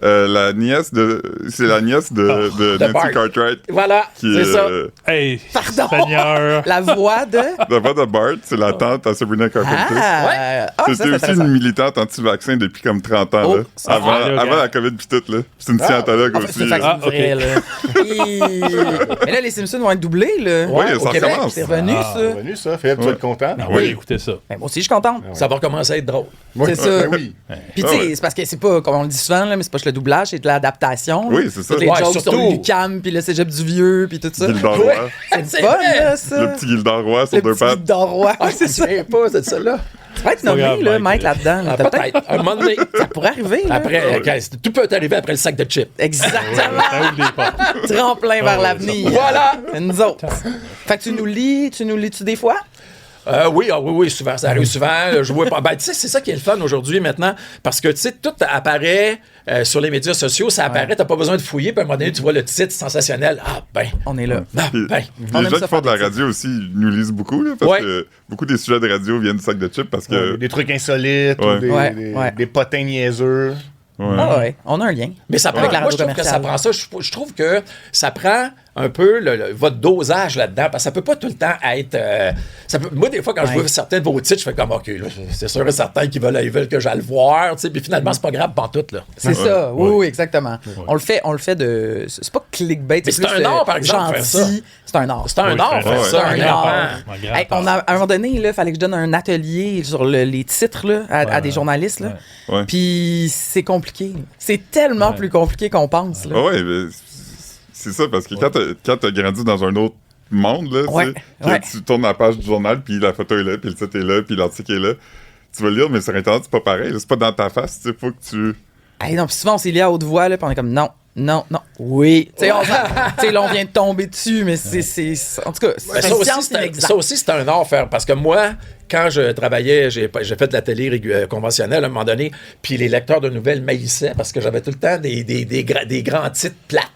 La nièce de... C'est la nièce de de Bart. Nancy Cartwright. Voilà, Qui c'est est... ça. Hey, Pardon. Seigneur. La voix de... La voix de Bart, c'est la tante à Sabrina Carpenter. Ah, ça, C'était c'est aussi intéressant. une militante anti-vaccin depuis comme 30 ans. Oh, là. ça Avant, va. avant la COVID pis tout. Là. C'est une scientologue Ah, aussi. c'est fait que là. c'est vrai, là. Mais là, les Simpsons vont être doublés, là. Oui, au ça Québec, recommence. C'est revenu, C'est ça. revenu, ça. Philippe, tu vas être content. On va aller écouter ça. Ben, moi aussi, je suis contente. Ça va recommencer à être drôle. C'est ça. Ben oui. Puis, tu sais, c'est parce que c'est pas, comme on le dit souvent, là, mais c'est pas juste le doublage, c'est de l'adaptation. là. Oui, c'est ça. Toutes les Ouais, jokes sur surtout. l'UQAM, puis le cégep du vieux, puis tout ça. Gildor Roy. C'est fun, là, ça. Le petit Gildor Roy sur Le deux petit pattes. Dorrois. Ah, c'est ça. Pas de ça là. Tu vas être Pas nommé, grave, là, Mike. Mike, là-dedans. là. Ah, T'as peut-être. Un moment donné. Ça pourrait arriver, là. Après, tout peut arriver après le sac de chips. Exactement. Ça ouvre des portes. Tremplin vers ouais, l'avenir. Voilà. C'est nous autres. Fait que tu nous lis-tu des fois? Oui, souvent. Ça arrive souvent. Je vois pas. Ben, tu sais, c'est ça qui est le fun aujourd'hui, maintenant. Parce que, tu sais, tout apparaît sur les médias sociaux. Ça apparaît, t'as pas besoin de fouiller. Puis à un moment donné, tu vois le titre sensationnel. Ah, ben. On est là. Ah, Puis, ben. On les aime gens ça qui font de la faire des radio aussi nous lisent beaucoup, là, parce Ouais. que beaucoup des sujets de radio viennent du sac de chips parce que. Des trucs insolites, Ouais. ou des, Ouais, des, ouais. des potins niaiseux. Ouais. Ah ouais, on a un lien. Mais ça prend, Avec la moi, je radio trouve que ça commerciale. prend ça. Je trouve que ça prend un peu votre dosage là-dedans, parce que ça peut pas tout le temps être. Moi, des fois, quand je vois certains de vos titres, je fais comme, OK, là, c'est sûr et certain qu'ils veulent que j'aille le voir, tu sais, puis finalement, c'est pas grave pantoute, là. C'est ça, oui, exactement. On le fait de... C'est pas clickbait, Mais c'est plus, un art, par exemple, faire ça. gentil. C'est un art. C'est un Oui, art, c'est faire un ça. art. un Un art. art. Un grand Hey, à un moment donné, il fallait que je donne un atelier sur les titres là, à des journalistes. Là. Ouais. Puis c'est compliqué. C'est tellement plus compliqué qu'on pense. Là. Ah ouais, mais c'est ça, parce que quand t'as grandi dans un autre monde, là, Ouais, tu sais, ouais. que tu tournes la page du journal, puis la photo est là, puis le titre est là, puis l'article est là, tu vas lire, mais sur Internet, c'est pas pareil, là, c'est pas dans ta face, tu sais, faut que tu... Hey, non, puis souvent, on s'est lié à haute voix, là, puis on est comme non. Oui. Tu sais, là, on vient de tomber dessus, mais c'est en tout cas, Ben, c'est une science inexacte. ça aussi, c'est un art faire. Parce que moi, quand je travaillais, j'ai fait de la télé conventionnelle à un moment donné, puis les lecteurs de nouvelles m'haïssaient parce que j'avais tout le temps des grands titres plates.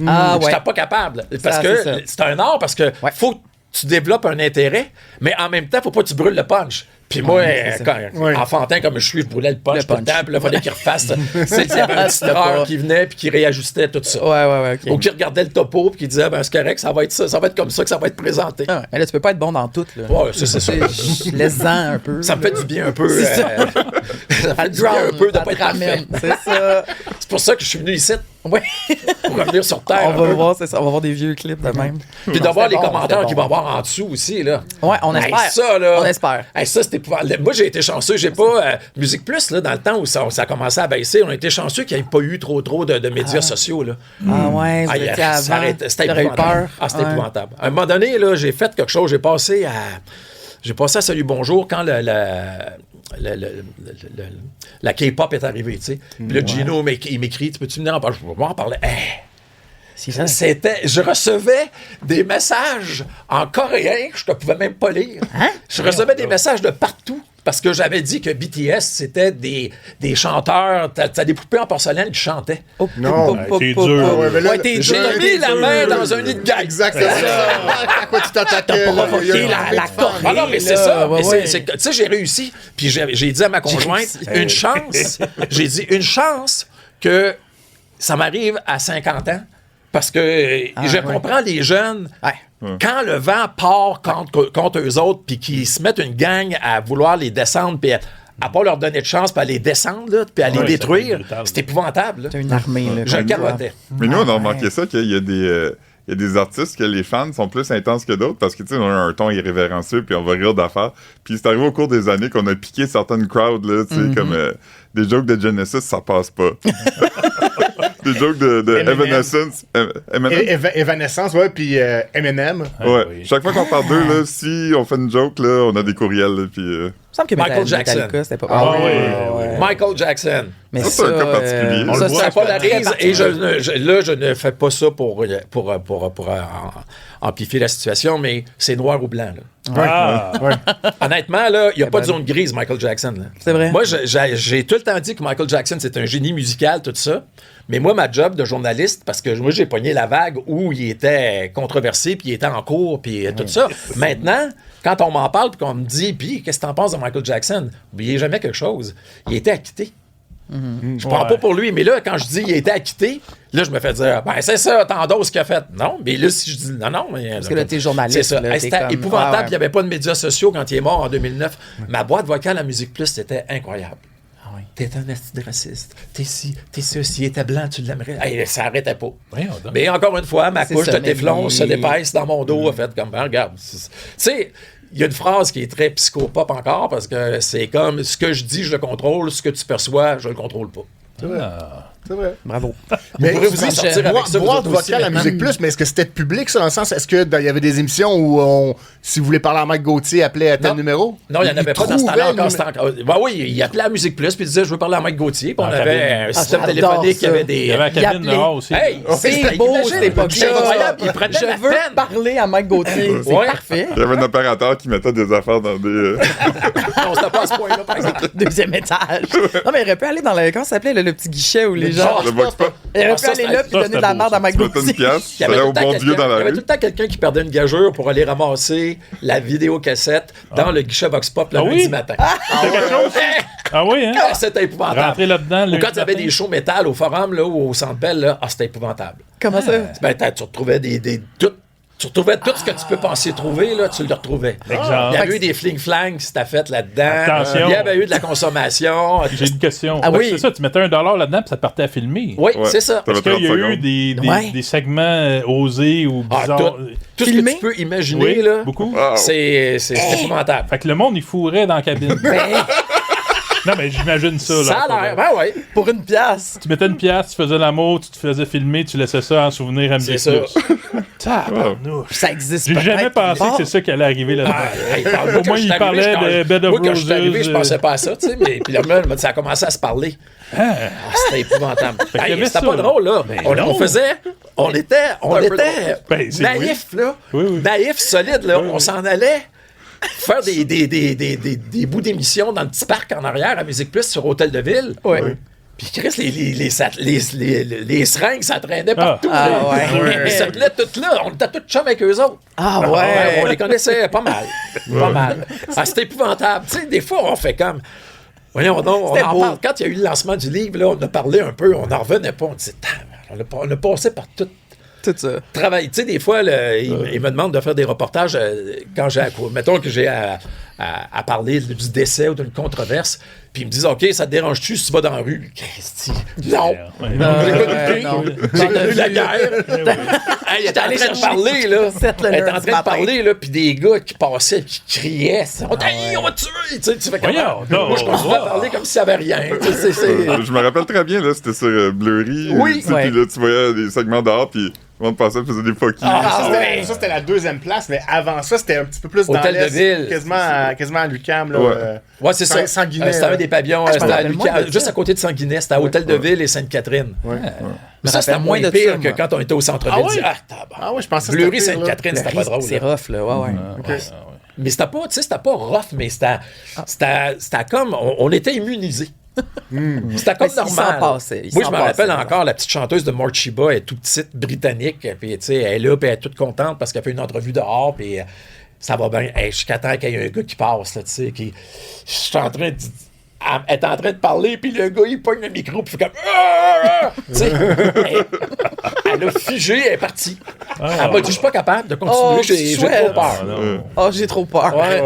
Ah ouais. J'étais pas capable. Parce Ça, que c'est ça. c'est un art, parce que Ouais. faut que tu développes un intérêt, mais en même temps, faut pas que tu brûles le punch. Puis moi, c'est ça. enfantin comme je suis, je brûlais le punch Le tout le punch. temps, puis là, il fallait qu'il refasse. Il y avait un titreur qui venait, puis qui réajustait tout ça. Ouais, OK. Ou qui regardait le topo, puis qui disait, ben c'est correct, ça va être ça, ça va être comme ça que ça va être présenté. Ah ouais. Mais là, tu peux pas être bon dans tout. Là. Ouais, c'est ça. Laisse-en un peu. Ça me fait du bien un peu. C'est ça. Ça fait du bien un peu de pas être parfait. C'est ça. C'est pour ça que je suis venu ici, Ouais. pour revenir sur Terre. On un va peu. voir, c'est ça. On va voir des vieux clips de même. Puis d'avoir C'était les bon, commentaires c'était qu'il bon. va y avoir en dessous aussi, là. Ouais, on Hey, espère. ça, là. On espère. Hey, ça, c'était épouvantable. Moi, j'ai été chanceux. J'ai pas. Musique Plus, là, dans le temps où ça a commencé à baisser, on a été chanceux qu'il n'y ait pas eu trop de médias sociaux, là. Ah ouais, vous Ah, étiez ça avant. arrête- C'était T'aurais eu épouvantable. peur. Ah, c'était Ouais. épouvantable. À un moment donné, là, j'ai fait quelque chose. J'ai passé à Salut Bonjour quand la K-pop est arrivée, tu sais. Puis là, Gino, il m'écrit, tu peux-tu venir en parler? Je peux pas en parler. Hey! C'est ça. Je recevais des messages en coréen que je ne pouvais même pas lire. Hein? Je recevais des messages de partout. Parce que j'avais dit que BTS, c'était des chanteurs, t'as des poupées en porcelaine qui chantaient. Oh, Non. t'es dur. Ouais, mais là, Ouais, t'es J'ai dur, mis t'es la dur. main dans un nid de gag. Exactement. À quoi tu t'attaquais? T'as là? provoqué Il y a eu la un peu de Corée. Ah non, mais c'est là, ça. ouais, Mais ouais. tu sais, j'ai réussi. Puis j'ai dit à ma conjointe, une chance. J'ai dit, une chance que ça m'arrive à 50 ans. Parce que je comprends les jeunes. Ouais. Quand le vent part contre eux autres, puis qu'ils se mettent une gang à vouloir les descendre, puis à pas leur donner de chance, puis à les descendre, là, puis à les Ouais, détruire, c'est brutal. c'est épouvantable. là. T'as une armée, là. Je comme capotais. Mais nous, on a remarqué ça, qu'il y a des artistes que les fans sont plus intenses que d'autres parce que, tu sais, on a un ton irrévérencieux puis on va rire d'affaires. Puis c'est arrivé au cours des années qu'on a piqué certaines crowds, là, tu sais, comme des jokes de Genesis, ça passe pas. Des jokes de Eminem. Evanescence. Eminem? Evanescence, ouais, puis Eminem. Ouais. oui. Chaque fois qu'on parle d'eux, là, si on fait une joke, là, on a des courriels, là, puis... Il me semble que Michael Jackson. Metallica, c'était pas Ah oui. ouais. Michael Jackson. Mais Ça, c'est un cas particulier. On le ça, voit, Ça c'est polarise très et je ne fais pas ça pour amplifier la situation, mais c'est noir ou blanc. Là. Ah, Honnêtement, là, il n'y a pas de zone grise, Michael Jackson. Là. C'est vrai. Moi, j'ai tout le temps dit que Michael Jackson, c'est un génie musical, tout ça. Mais moi, ma job de journaliste, parce que moi, j'ai pogné la vague où il était controversé, puis il était en cours, puis tout ça. Maintenant, quand on m'en parle, puis qu'on me dit, puis qu'est-ce que t'en penses de Michael Jackson, n'oubliez jamais quelque chose. Il était acquitté. Je ne parle pas pour lui, mais là, quand je dis il était acquitté, là, je me fais dire, ben c'est ça, t'endosses ce qu'il a fait. Non, mais là, si je dis non, mais. Parce que là, t'es journaliste. C'est ça. Là, C'était comme... épouvantable, il n'y avait pas de médias sociaux quand il est mort en 2009. Ma boîte vocale à Musique Plus, c'était incroyable. T'es un asti de raciste. T'es ci, t'es ça. S'il était blanc, tu l'aimerais. Hey, ça arrêtait pas. Mais encore une fois, ma couche de téflon se dépaisse dans mon dos, a fait comme, regarde. Tu sais, il y a une phrase qui est très psychopop encore, parce que c'est comme, ce que je dis, je le contrôle, ce que tu perçois, je le contrôle pas. C'est vrai. C'est vrai. Bravo. Mais pourrez vous en sortir avec ça, vous boîte autres aussi, vocale à maintenant. Musique Plus, mais est-ce que c'était public, ça, dans le sens, est-ce qu'il y avait des émissions où si vous voulez parler à Mike Gauthier, appelez à tel numéro? Non, il n'y en avait pas dans ce trouvait temps-là le encore. Ben oui, il appelait à Musique Plus, puis il disait, je veux parler à Mike Gauthier, puis on avait un système j'adore téléphonique, il y ça. avait des... Il y avait la cabine appelait. dehors aussi. Hey, C'est beau, imagine, cette époque-là. c'est incroyable, il prenait la Je veux peine. parler à Mike Gauthier. C'est Ouais. parfait. Il y avait un opérateur qui mettait des affaires dans des. Non, c'était pas à ce point-là, par exemple. Deuxième étage. Non, mais il aurait pu aller dans le. Comment ça s'appelait, le petit guichet où les gens. Le box pop. Il aurait pu ça, aller c'était- là puis ça, donner de la c'était merde beau, à Mike Tu mettais une Gauthier. pièce, Il y avait tu allais tout au le temps bon quelqu'un- Dieu dans il y la avait rue. tout le temps quelqu'un qui perdait une gageure pour aller ramasser la vidéocassette dans le guichet Vox Pop le Ah oui? lundi matin. C'était quelque chose? Ah oui, hein? Ah, c'était épouvantable. Rentrer là-dedans, Ou le quand il y avait matin. des shows métal au Forum là, ou au Centre Bell, là, c'était épouvantable. Comment ça? Ben, tu retrouvais tu retrouvais tout ce que tu peux penser trouver, là, tu le retrouvais. Exemple. Il y avait eu des fling-flangs qui s'étaient fait là-dedans. Attention. Il y avait eu de la consommation. J'ai une question. Ah Fait que oui. C'est ça, tu mettais $1 là-dedans puis ça te partait à filmer. Oui, Ouais. c'est ça. Ça Est-ce va qu'il y a 30 eu secondes. des segments osés ou Ah, bizarres? tout ce que Filmé? tu peux imaginer, Oui, là, beaucoup. Wow. c'est épouvantable. Fait que le monde, il fourrait dans la cabine. Non, mais j'imagine ça. Là, Ça a l'air, ben ouais. Pour une pièce. Tu mettais une pièce, tu faisais l'amour, tu te faisais filmer, tu laissais ça en souvenir à Musique C'est ça. Plus. Tabarnouche. Ça existe J'ai peut-être. jamais pensé que c'est ça qui allait arriver là-dedans. Au moins, il parlait de Bed of Moi, quand je suis arrivé, je Roses, pensais pas à ça, tu sais, mais puis là, ça a commencé à se parler. Ah, c'était épouvantable. qu'il y avait C'était ça. pas drôle, là. On était Ben, c'est naïfs, là. Oui, oui. Naïfs, solides, là. On s'en allait faire des bouts d'émissions dans le petit parc en arrière à Musique Plus sur Hôtel de Ville. Ouais. Puis Chris, les seringues, ça traînait partout. Ah, là. ouais. Ils s'appelaient toutes là. On était tous chums avec eux autres. Ah On ouais. les connaissait pas mal. Pas mal. Ah, c'était épouvantable. Tu sais, des fois, on fait comme... Voyons donc, on C'était en beau. parle. Quand il y a eu le lancement du livre, là, on a parlé un peu, on n'en revenait pas. On disait, on a passé par tout Tout ça. travail. Tu sais, des fois, il me demande de faire des reportages quand j'ai mettons que j'ai à parler du décès ou d'une controverse, puis ils me disent, OK, ça te dérange-tu si tu vas dans la rue? Christy, non. Ouais. J'ai pas ouais, vu. non. J'ai vu la guerre. Hey, il était en train de parler, là. Seth Il Leonard était en ce train de matin. parler, là, puis des gars qui passaient, qui criaient. On t'a dit, on va te tuer! Tu sais, tu fais comment? Voyons, Moi, je continue à parler comme s'il n'y avait rien. Tu sais, Je me rappelle très bien, là, c'était sur Blurry. Oui, tu sais, ouais. Puis là, tu voyais des segments dehors, puis le monde passait, faisait des fuck you. Ça, c'était la deuxième place, mais avant ça, c'était un petit peu plus dans Hôtel de l'Est, Ville. quasiment à Lucam. Là, Ouais. Ouais, c'est ça. Sanguinet. C'était un des pavillons. je me C'était à rappelle moins Lucas, de juste ça. à côté de Sanguinet. C'était à Hôtel de Ville et Sainte-Catherine. Ouais. Mais ça, c'était rappelle moins moins de pire ça, que moi. quand on était au centre-ville. Ah ouais? Tabarnak. Ah ouais, je pensais que Bleury, c'était pire, là. Sainte-Catherine, c'était pas drôle. C'est là. rough, là. Ouais, ouais. Ok. Mais c'était pas, tu sais, c'était pas rough, mais c'était comme, on était immunisés. C'était comme Mais il s'en normal. passait, il Moi, je s'en me rappelle passait, encore la petite chanteuse de Morchiba, elle est toute petite, britannique, puis tu sais, elle est là, puis elle est toute contente parce qu'elle fait une entrevue dehors, puis ça va bien. Hey, jusqu'à temps qu'il y ait un gars qui passe, là, tu sais, qui... Je suis en train de... Elle est en train de parler, puis le gars, il pogne le micro, puis il fait comme... Tu sais, elle a figé, elle est partie. Elle m'a dit, je suis pas capable de continuer, Oh, j'ai chouette. trop peur. Oh, j'ai trop peur. Ouais.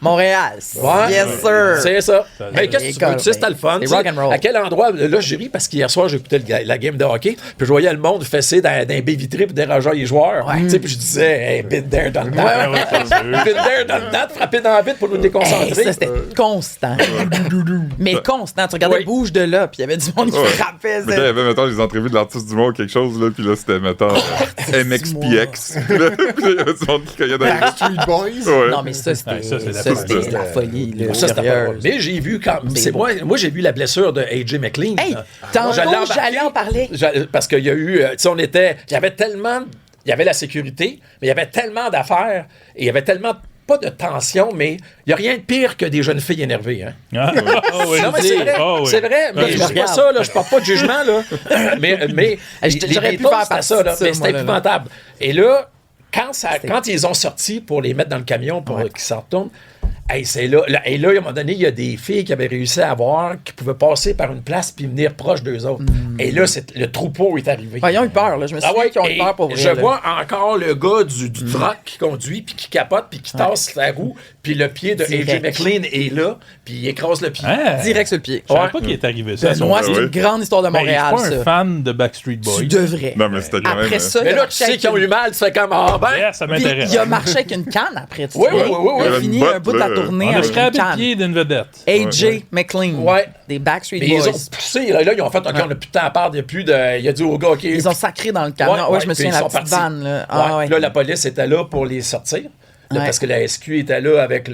Montréal. Ouais. Yes, sir. C'est ça. Mais qu'est-ce que tu veux? Tu sais, c'était le fun. C'est tu sais. rock and roll. À quel endroit? Là, j'ai ri parce qu'hier soir, j'écoutais la game de hockey, puis je voyais le monde fesser dans baie vitrée pour dérager les joueurs. Tu sais, puis je disais, hey, been there, done that. Been there, done that, frapper dans la vitre pour nous Hey, déconcentrer. ça, c'était constant. Mais constant. Tu regardais Oui. bouge de là, puis il y avait du monde qui frappait. Mais quand il y avait, mettons, les entrevues de l'artiste du monde ou quelque chose, là, puis là, c'était, mettons, MXPX. Puis là, il y avait du monde qui cognait dans les Backstreet Boys. Ouais. Non, mais ça, c'était Ouais, ça, c'est la ça, folie. c'était la folie. Là, Ça, c'était pas sérieuse. drôle. Mais j'ai vu quand. C'est Moi, j'ai vu la blessure de AJ McLean. Hey, là. tantôt, J'allais j'allais en parler. Parce qu'il y a eu. Tu sais, il y avait tellement. Il y avait la sécurité, mais il y avait tellement d'affaires et il y avait tellement. Pas de tension, mais il n'y a rien de pire que des jeunes filles énervées. Hein? Ah, oui. Non, mais c'est vrai. Ah, oui. C'est vrai. Mais Ah, je je dis pas ça, là. Je porte pas de jugement, là. mais J'aurais les pu Beatles, faire c'était partie ça, là. de ça, Mais moi, c'était là. épouvantable. Et là, quand ils ont sorti pour les mettre dans le camion pour qu'ils s'en retournent, Hey, c'est là. Et là, à un moment donné, il y a des filles qui avaient réussi à voir, qui pouvaient passer par une place puis venir proche d'eux autres. Et là, le troupeau est arrivé. Ils ont eu peur, là. Je me suis dit qu'ils ont eu peur pour vrai. Je là. vois encore le gars du truck qui conduit puis qui capote puis qui tasse la roue, puis le pied de AJ Direct. McLean est là, puis il écrase le pied. Hein? Direct sur le pied. Je savais Ouais. pas qu'il est arrivé ça. Benoît, c'est ouais. une grande histoire de Ben, Montréal, je suis pas un ça. fan de Backstreet Boys. Tu devrais. Non, mais c'était quand même. Après ça, Mais il a là, tu marché sais avec qu'ils ont eu mal, tu fais comme ah ben. Yeah, ça Puis, m'intéresse. il a marché avec une canne après, tu Oui, sais. oui, oui, oui. Il Il y a a fini une un bout de la botte, tournée On a avec une scrapé le canne. pied d'une vedette. AJ McLean. Ouais. Des Backstreet Mais ils Boys. ont poussé, là, ils ont fait, OK, on n'a plus de temps à part, il y a plus de. Il a dit au gars, OK. Ils ont sacré dans le camion. Ouais, je me souviens, la petite vanne, là. Ah, ouais. Là, la police était là pour les sortir. Là, Ouais. parce que la SQ était là avec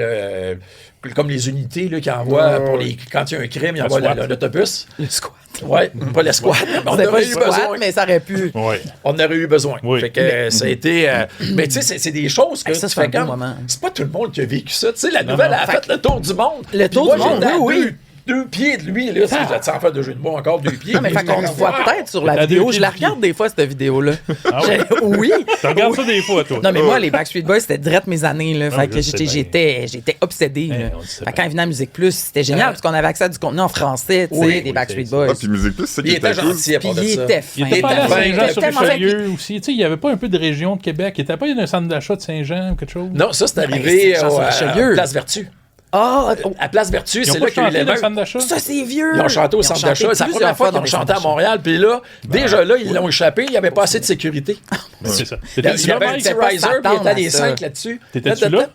comme les unités là, qui envoient pour les. Quand il y a un crime, ils envoient SWAT. l'autobus. Le squat. Ouais, pas la squad. mais on C'était pas aurait le eu squat, besoin. mais ça aurait pu. Ouais. On aurait eu besoin. Oui. Fait que ça a été. Mais tu sais, c'est des choses que Ça, tu c'est un fais beau comme. moment. C'est pas tout le monde qui a vécu ça. Tu sais, la nouvelle non. a fait le tour du monde. Le tour Puis du moi, monde, j'étais à oui. deux pieds de lui, là. Sans faire de jeu de mots encore, 2 pieds. Non, mais fait qu'on te voit peut-être sur la T'as vidéo. deux Je la pieds de regarde des fois, cette vidéo-là. Ah ouais? Oui. Tu regardes ça des fois, toi. Non, mais moi, les Backstreet Boys, c'était direct mes années. Là. Fait je que sais j'étais obsédée. Eh, là. on le sait Fait que bien. quand ils venaient à Musique Plus, c'était génial parce qu'on avait accès à du contenu en français, tu sais, Oui, des oui, Backstreet c'est Boys. Ah, puis Musique Plus, c'est ça qui Il était était cool. gentil à Puis part de il ça. était fin. Il était pas Il à était Saint-Jean fin, sur tellement fin. Richelieu aussi. Tu sais, il n'y avait pas un peu de région de Québec. Il n'était pas un centre d'achat de Saint-Jean ou quelque chose? Non, ça, c'est arrivé c'est Jean à Richelieu. Place Vertu. Ah, oh, À Place Vertu, Ils c'est n'ont là pas qu'il y a eu chanté les dans le meutes. centre d'achat? ça, c'est vieux. Ils ont chanté au Ils ont centre chanté d'achat. C'est la plusieurs première fois qu'ils dans ont les chanté centres à Montréal. Puis là, déjà là, ils l'ont échappé. Il n'y avait pas assez de sécurité. C'est ça. Il y avait C'était un Mike? petit riser, puis il était à des ça. 5 là-dessus. T'étais-tu là?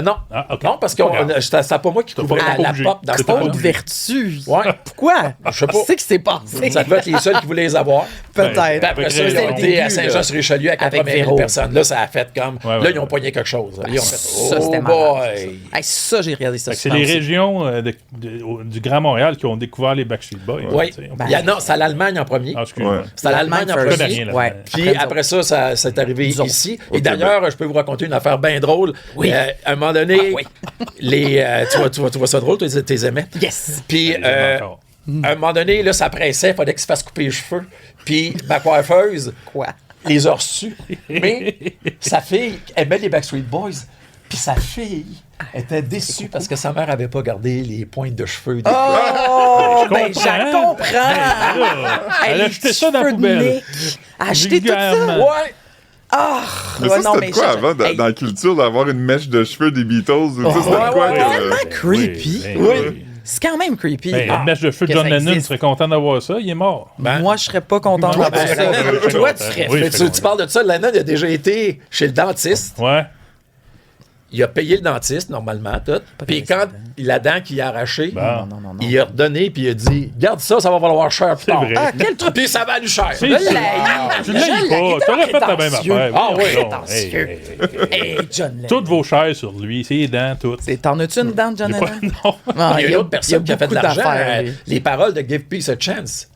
Non. Ah, ok. Non, parce que c'était pas moi qui couvrais pas la obligé. pop dans ce C'était pas temps-là. Haute vertu. Ouais. Pourquoi? Je sais pas. Qu'est-ce qui s'est passé? Ça devait être les seuls qui voulaient les avoir. Peut-être. Ben, Puis après avec ça, ils raison. ont été à Saint-Jean-sur-Richelieu à 80 000 Véro. personnes. Là, ça a fait comme. Ouais, Là, ils ont poigné quelque chose. Ils ont fait. Ça, Oh c'était boy! malade. Hey, ça, j'ai regardé ça. Fait que c'est souvent les aussi. régions du Grand Montréal qui ont découvert les Backstreet Boys. Oui. tu sais. Il y a- Non, c'est à l'Allemagne en premier. Ah, excuse-moi. Ouais. C'est à l'Allemagne en L'Allemagne Je connais premier. rien Ouais. là-dedans. Puis après ça, ça c'est arrivé Nous autres. ici. Au Et d'ailleurs, je peux vous raconter une affaire bien drôle. Oui. À un moment donné, Ah, tu vois ça drôle, tu les aimais. Yes. Puis Encore. à un moment donné, là, ça pressait, il fallait qu'il se fasse couper les cheveux. Puis ma coiffeuse Quoi? les a reçus. Mais sa fille aimait les Backstreet Boys. Puis sa fille était déçue parce que sa mère avait pas gardé les pointes de cheveux. des Oh, Je ben, je comprends. Là, Elle a les jeté ça dans la cheveux de poubelle. Nick. Acheter tout ça. Vulgairement. Ouais! Ah! Mais Ouais, ça, c'était de quoi avant, hey, dans la culture, d'avoir une mèche de cheveux des Beatles? Ou ça, c'était ouais, de quoi? ouais, tellement creepy. Oui. C'est quand même creepy. Ben, Ah, une mèche de feu de que John ça Lennon existe. serait content d'avoir ça. Il est mort. Moi, je serais pas content d'avoir ben, ça. ben, Toi, ben, tu serais. oui. Mais tu parles de ça, Lennon, il a déjà été chez le dentiste. Ouais. Il a payé le dentiste, normalement, tout. Puis quand la dent qu'il a arrachée, Bon. Non. il a redonné, puis il a dit garde ça, ça va valoir cher plus C'est tard. vrai. Ah, quel truc. Puis ça va lui cher. C'est Je sûr. l'ai. Tu ne l'as pas. Tu aurais fait la même affaire. Ah oui. Voyons donc. Prétentieux. Hey, John Lennon. Toutes vos chairs sur lui, ses dents, toutes. T'en as-tu une dent, John Il est pas- Lennon? Non. Ah, Il y a une autre personne qui a fait de beaucoup l'argent. d'affaires, lui. Les paroles de Give Peace a Chance.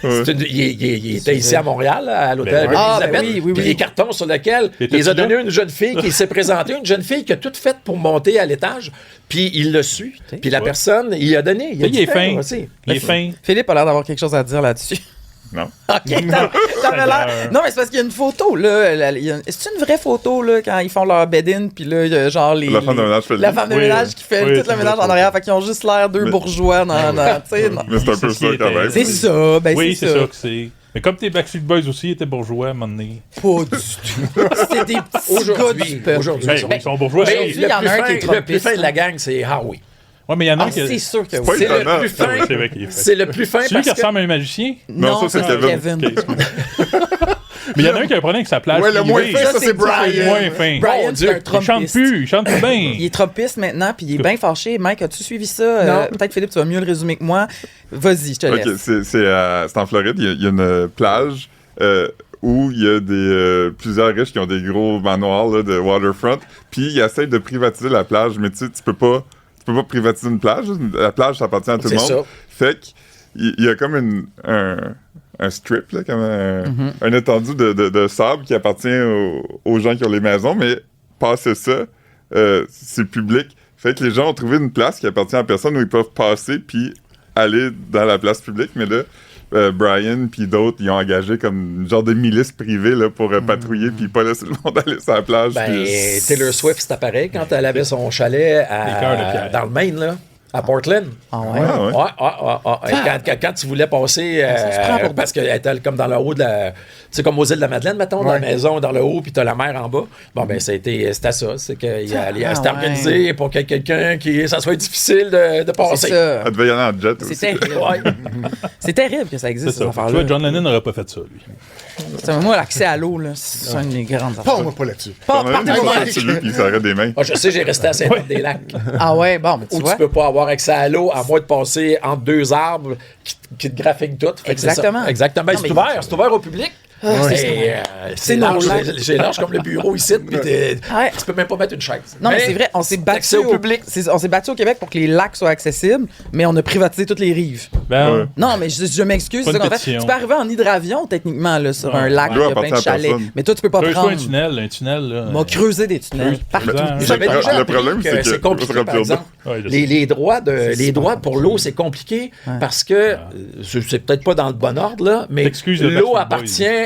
Il était ici à Montréal, à l'hôtel Ben oui. Ah, ben Elisabeth. oui. Puis les cartons sur lesquels Et il les a t'as-tu donnés là? à une jeune fille qui s'est présentée, une jeune fille qui a tout fait pour monter à l'étage. Puis il l'a su. Puis la personne, il a donné. Il, a Il dit, est fin. aussi. Il est fin. Philippe a l'air d'avoir quelque chose à dire là-dessus. Non. OK, t'avais l'air. Non, mais c'est parce qu'il y a une photo, là. C'est une vraie photo, là, quand ils font leur bed-in, puis là, il y a genre les. La femme de ménage fait le La lit. femme de Oui, ménage qui fait oui, tout c'est le une ménage vraie en arrière. Fait qu'ils ont juste l'air deux Mais- bourgeois dans. Tu sais, non. Mais c'est un peu ça quand même. C'est ça, ben Oui, c'est c'est ça. ça que c'est. Mais comme tes Backstreet Boys aussi étaient bourgeois à un moment donné. Pas du tout. C'est des petits gars du peuple. Aujourd'hui. Ben, ils sont bourgeois. Mais Oui. il y en a un qui est le plus Trumpiste, fin de là. la gang, c'est Howie. Ouais, mais il y en a Ah, un qui. c'est sûr que pas oui. C'est le étonnant. plus fin. C'est vrai qu'il est fait. C'est le plus fin Celui parce qui que... ressemble à un magicien. Non, ça, c'est Kevin. Mais il y en a un qui a un problème avec sa plage. Ouais, le moins privée. fin, ça, c'est C'est Brian. le moins fin. Brian, Mon c'est un Dieu, Il chante Trumpiste. plus, il chante plus bien. Il est Trumpiste maintenant, puis il est bien fâché. Mike, as-tu suivi ça? Non. Peut-être, Philippe, tu vas mieux le résumer que moi. Vas-y, je te laisse. Ok, c'est en Floride. Il y a une plage où il y a plusieurs riches qui ont des gros manoirs là, de waterfront. Puis ils essayent de privatiser la plage, mais tu sais, tu peux pas privatiser une plage. La plage, ça appartient à tout le C'est monde. ça. Fait qu'il y a comme un strip, là, comme un étendu de sable qui appartient aux gens qui ont les maisons, mais passer ça, c'est public. Fait que les gens ont trouvé une place qui appartient à personne où ils peuvent passer puis aller dans la place publique, mais là, Brian puis d'autres, ils ont engagé comme une genre de milice privée là, pour patrouiller puis pas laisser le monde aller sur la plage. Taylor Swift, c'était pareil quand elle avait son chalet cœurs de pierre. dans le Maine, là. À Portland. Ah ouais? Quand tu voulais passer, parce qu'elle était comme dans le haut de la... C'est comme aux îles de la Madeleine, mettons, dans la maison, dans le haut, puis t'as la mer en bas. Bon, ben, c'était ça. C'est qu'il s'était organisé pour que quelqu'un ça soit difficile de passer. C'est ça. Elle devait y aller en jet aussi. C'est terrible. C'est terrible que ça existe, C'est cette ça. affaire-là. Tu vois, John Lennon n'aurait pas fait ça, lui. Moi, l'accès à l'eau, là, c'est une des grandes affaires. Pas moi, pas là-dessus. Partez-moi dessus, puis ça aurait des mains. Ah, je sais, j'ai resté à Saint-Marc-des-Lacs. Ah ouais, bon, mais tu Où vois. tu peux pas avoir accès à l'eau à moins de passer entre deux arbres qui te graphiquent tout. Fait que c'est ça. Exactement. Exactement. Non, Ben, c'est ouvert au public. C'est large, c'est large comme le bureau ici, puis tu peux même pas mettre une chaise. Non, mais c'est vrai, on s'est battu accès au public. On s'est battu au Québec pour que les lacs soient accessibles, mais on a privatisé toutes les rives. Ben, Non, mais je m'excuse. Pas c'est une ça qu'on fait. pétition. Tu peux arriver en hydravion, techniquement, là, sur un lac, il L'eau y a plein de appartient à chalets. personne. Mais toi, tu peux pas creuse-toi prendre. un tunnel, là. On va creuser des tunnels partout. Le J'avais déjà le appris problème, que c'est que c'est compliqué, ça sera par plus exemple. Ouais, je sais. Les droits pour l'eau, c'est compliqué parce que c'est peut-être pas dans le bon ordre, là, mais T'excuses de l'eau Backstreet appartient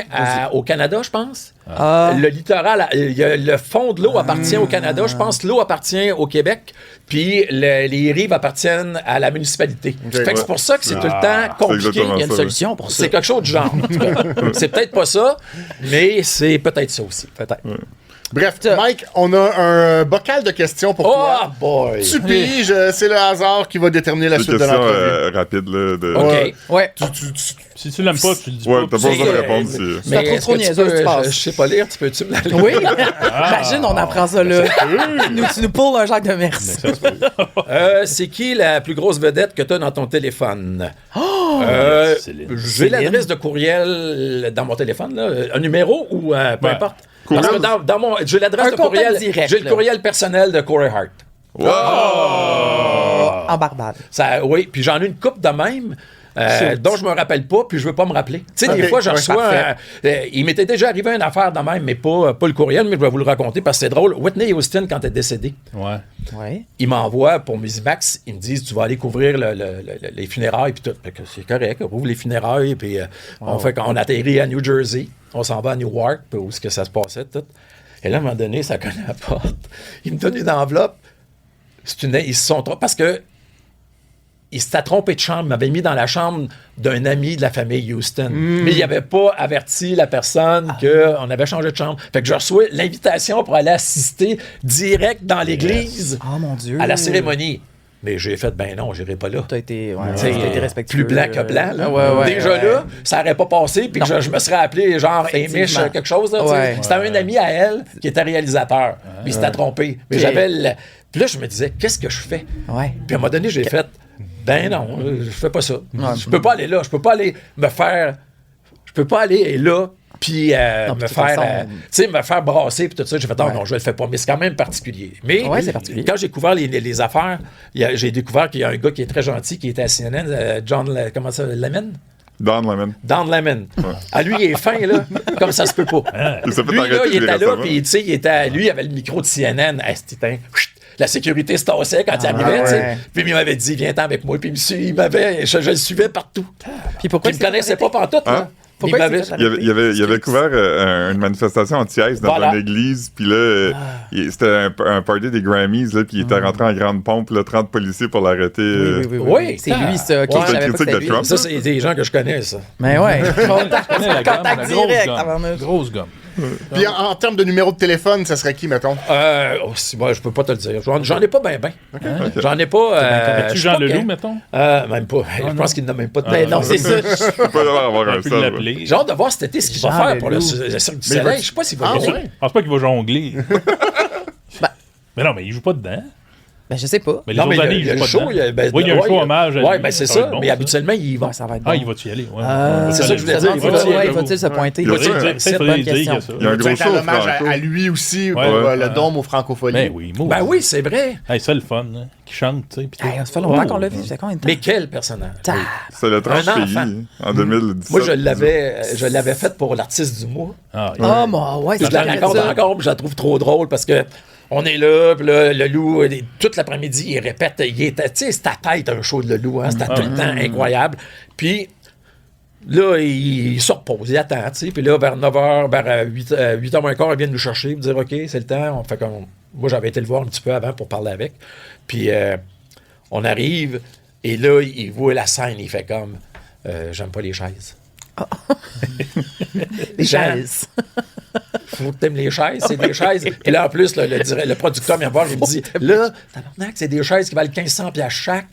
au Canada, je pense. Ah. Le littoral, le fond de l'eau appartient au Canada. Je pense que l'eau appartient au Québec, puis les rives appartiennent à la municipalité. Fait que c'est pour ça que c'est tout le temps compliqué. exactement Il y a une ça, solution pour ça. C'est quelque chose du genre. en tout cas. C'est peut-être pas ça, mais c'est peut-être ça aussi. Peut-être. Bref, Mike, on a un bocal de questions pour Oh toi. boy! Tu piges, c'est le hasard qui va déterminer la C'est suite une de question l'entrevue. rapide, là. OK. Ouais. Si tu l'aimes pas, tu le dis Ouais, pas. t'as pas besoin de C'est- répondre. C'est trop est-ce que tu niaiseux, peux- tu passes. je sais pas lire, peux-tu me la lire? Oui. Imagine, on apprend ça là. tu nous pulls un Jacques de Merce. C'est qui la plus grosse vedette que tu as dans ton téléphone? Céline. J'ai l'adresse de courriel dans mon téléphone, là. Un numéro ou peu Ouais. importe. Parce que dans mon, j'ai l'adresse Un de contact courriel. direct, J'ai le là. courriel personnel de Corey Hart. En Barbade. Ça, oui, puis j'en ai une coupe de même. Dont je me rappelle pas, puis je veux pas me rappeler. Tu sais, des Ok, fois, je ouais, reçois... il m'était déjà arrivé une affaire de même, mais pas le courriel, mais je vais vous le raconter parce que c'est drôle. Whitney Houston, quand elle est décédée, Ouais. Ouais. il m'envoie pour Musimax, ils me disent tu vas aller couvrir les funérailles puis tout. Fait que c'est correct, on rouvre les funérailles puis on atterrit à New Jersey, on s'en va à Newark où est-ce que ça se passait tout. Et là à un moment donné, ça cogne à la porte. Il me donne une enveloppe. Ils se sont trompés parce que il s'était trompé de chambre, il m'avait mis dans la chambre d'un ami de la famille Houston. Mais il n'avait pas averti la personne qu'on avait changé de chambre. Fait que je reçois l'invitation pour aller assister direct dans l'église Oh mon Dieu. à la cérémonie. Mais j'ai fait, ben non, j'irai pas là. T'as été, T'sais, t'as été respectueux. plus blanc que blanc. Là. Ouais, Déjà là, ça n'aurait pas passé, puis que je me serais appelé genre Effectivement. Amish quelque chose. Là, t'sais. Ouais. C'était un ami à elle qui était réalisateur. Puis il s'était trompé. Mais Ok. j'avais Puis là, je me disais, qu'est-ce que je fais? Ouais. Puis à un moment donné, j'ai fait, ben non, je fais pas ça. Je peux pas aller là. Je peux pas aller me faire... Je peux pas aller là puis Non, me de toute faire façon- tu sais, me faire brasser puis tout ça. J'ai fait, non, je le fais pas. Mais c'est quand même particulier. Mais Ouais, c'est particulier. quand j'ai découvert les affaires, j'ai découvert qu'il y a un gars qui est très gentil, qui était à CNN, comment ça, Lemon? Don Lemon. Don Lemon. Ah, lui, il est fin, là, comme ça se peut pas. Il s'est fait Lui, là, arrêter il était là, récemment. puis, tu sais, lui, il avait le micro de CNN. Ah, c'était la sécurité se tassait quand il arrivait, tu sais. ouais. Puis il m'avait dit, viens-t'en avec moi. Puis je le suivais partout. Puis pourquoi Puis il me connaissait pas pantoute, Hein? là. Pourquoi Il il m'avait... s'est fait Il avait couvert une manifestation anti-ICE dans Voilà. une église, puis là, c'était un party des Grammys, là, puis il était rentré en grande pompe, là, 30 policiers pour l'arrêter. Oui, C'est lui, ça. Ok, Ouais. je savais pas que critique c'était de lui. Trump. Ça, c'est des gens que je connais, ça. Mais ouais. Connais la gomme, Contact la direct. grosse tabarnak. gomme. Grosse gomme. Puis en termes de numéro de téléphone, ça serait qui, mettons? Je peux pas te le dire. J'en ai pas bien. J'en ai pas... As-tu je Jean sais pas Leloup, que- mettons? Même pas. Je pense qu'il n'a même pas de... Mais non, c'est ça. Je peux pas avoir On un peut seul. l'appeler. J'ai hâte de voir cet été ce qu'il va Jean faire pour le Leloup. Cirque du Soleil. Je sais pas s'il va gagner. ouais? Je pense pas qu'il va jongler. Ben- Mais non, mais il joue pas dedans. Ben, je sais pas. Mais les Non, mais autres années, il y a il le joue pas show. dedans. Oui, il y a un show hommage à Oui, lui. ben c'est Ça va ça. être bon, Mais ça. habituellement, il va. Ouais, ça va être Ah, bon. il va-tu y aller? Ouais. c'est ça que je voulais dire. Il va-t-il se pointer? Il va-tu- Ça, il Bonne faudrait dire question. ça. Il y a un Tu gros être show un hommage franco. à lui aussi pour Ouais. le dôme aux francophonie. Ben oui, moi. Ben oui, c'est vrai. Hey, c'est le fun, hein, qui chante, tu sais. pis tout. Hey, ça fait longtemps qu'on l'a vu. C'est combien de temps? Mais quel personnage. C'est le 30 Un pays, enfant. en 2017. Moi, je l'avais fait pour l'artiste du mois. Ah, Oh, moi, ouais, Je la raconte encore, puis je la trouve trop drôle parce que on est là, puis là, le loup, toute l'après-midi, il répète, tu sais, c'est ta tête un show de le loup, hein, c'était tout le temps incroyable. Puis Là, il se repose, il attend, tu sais. Puis là, vers 9h, vers 8h moins quart, il vient nous chercher, me dire, OK, c'est le temps. Moi, j'avais été le voir un petit peu avant pour parler avec. Puis on arrive, et là, il voit la scène, il fait comme, j'aime pas les chaises. Les chaises. Faut que t'aimes les chaises, c'est des chaises. Et là, en plus, le producteur vient voir, il me dit, là, tabarnak, c'est des chaises qui valent 1500$ chaque.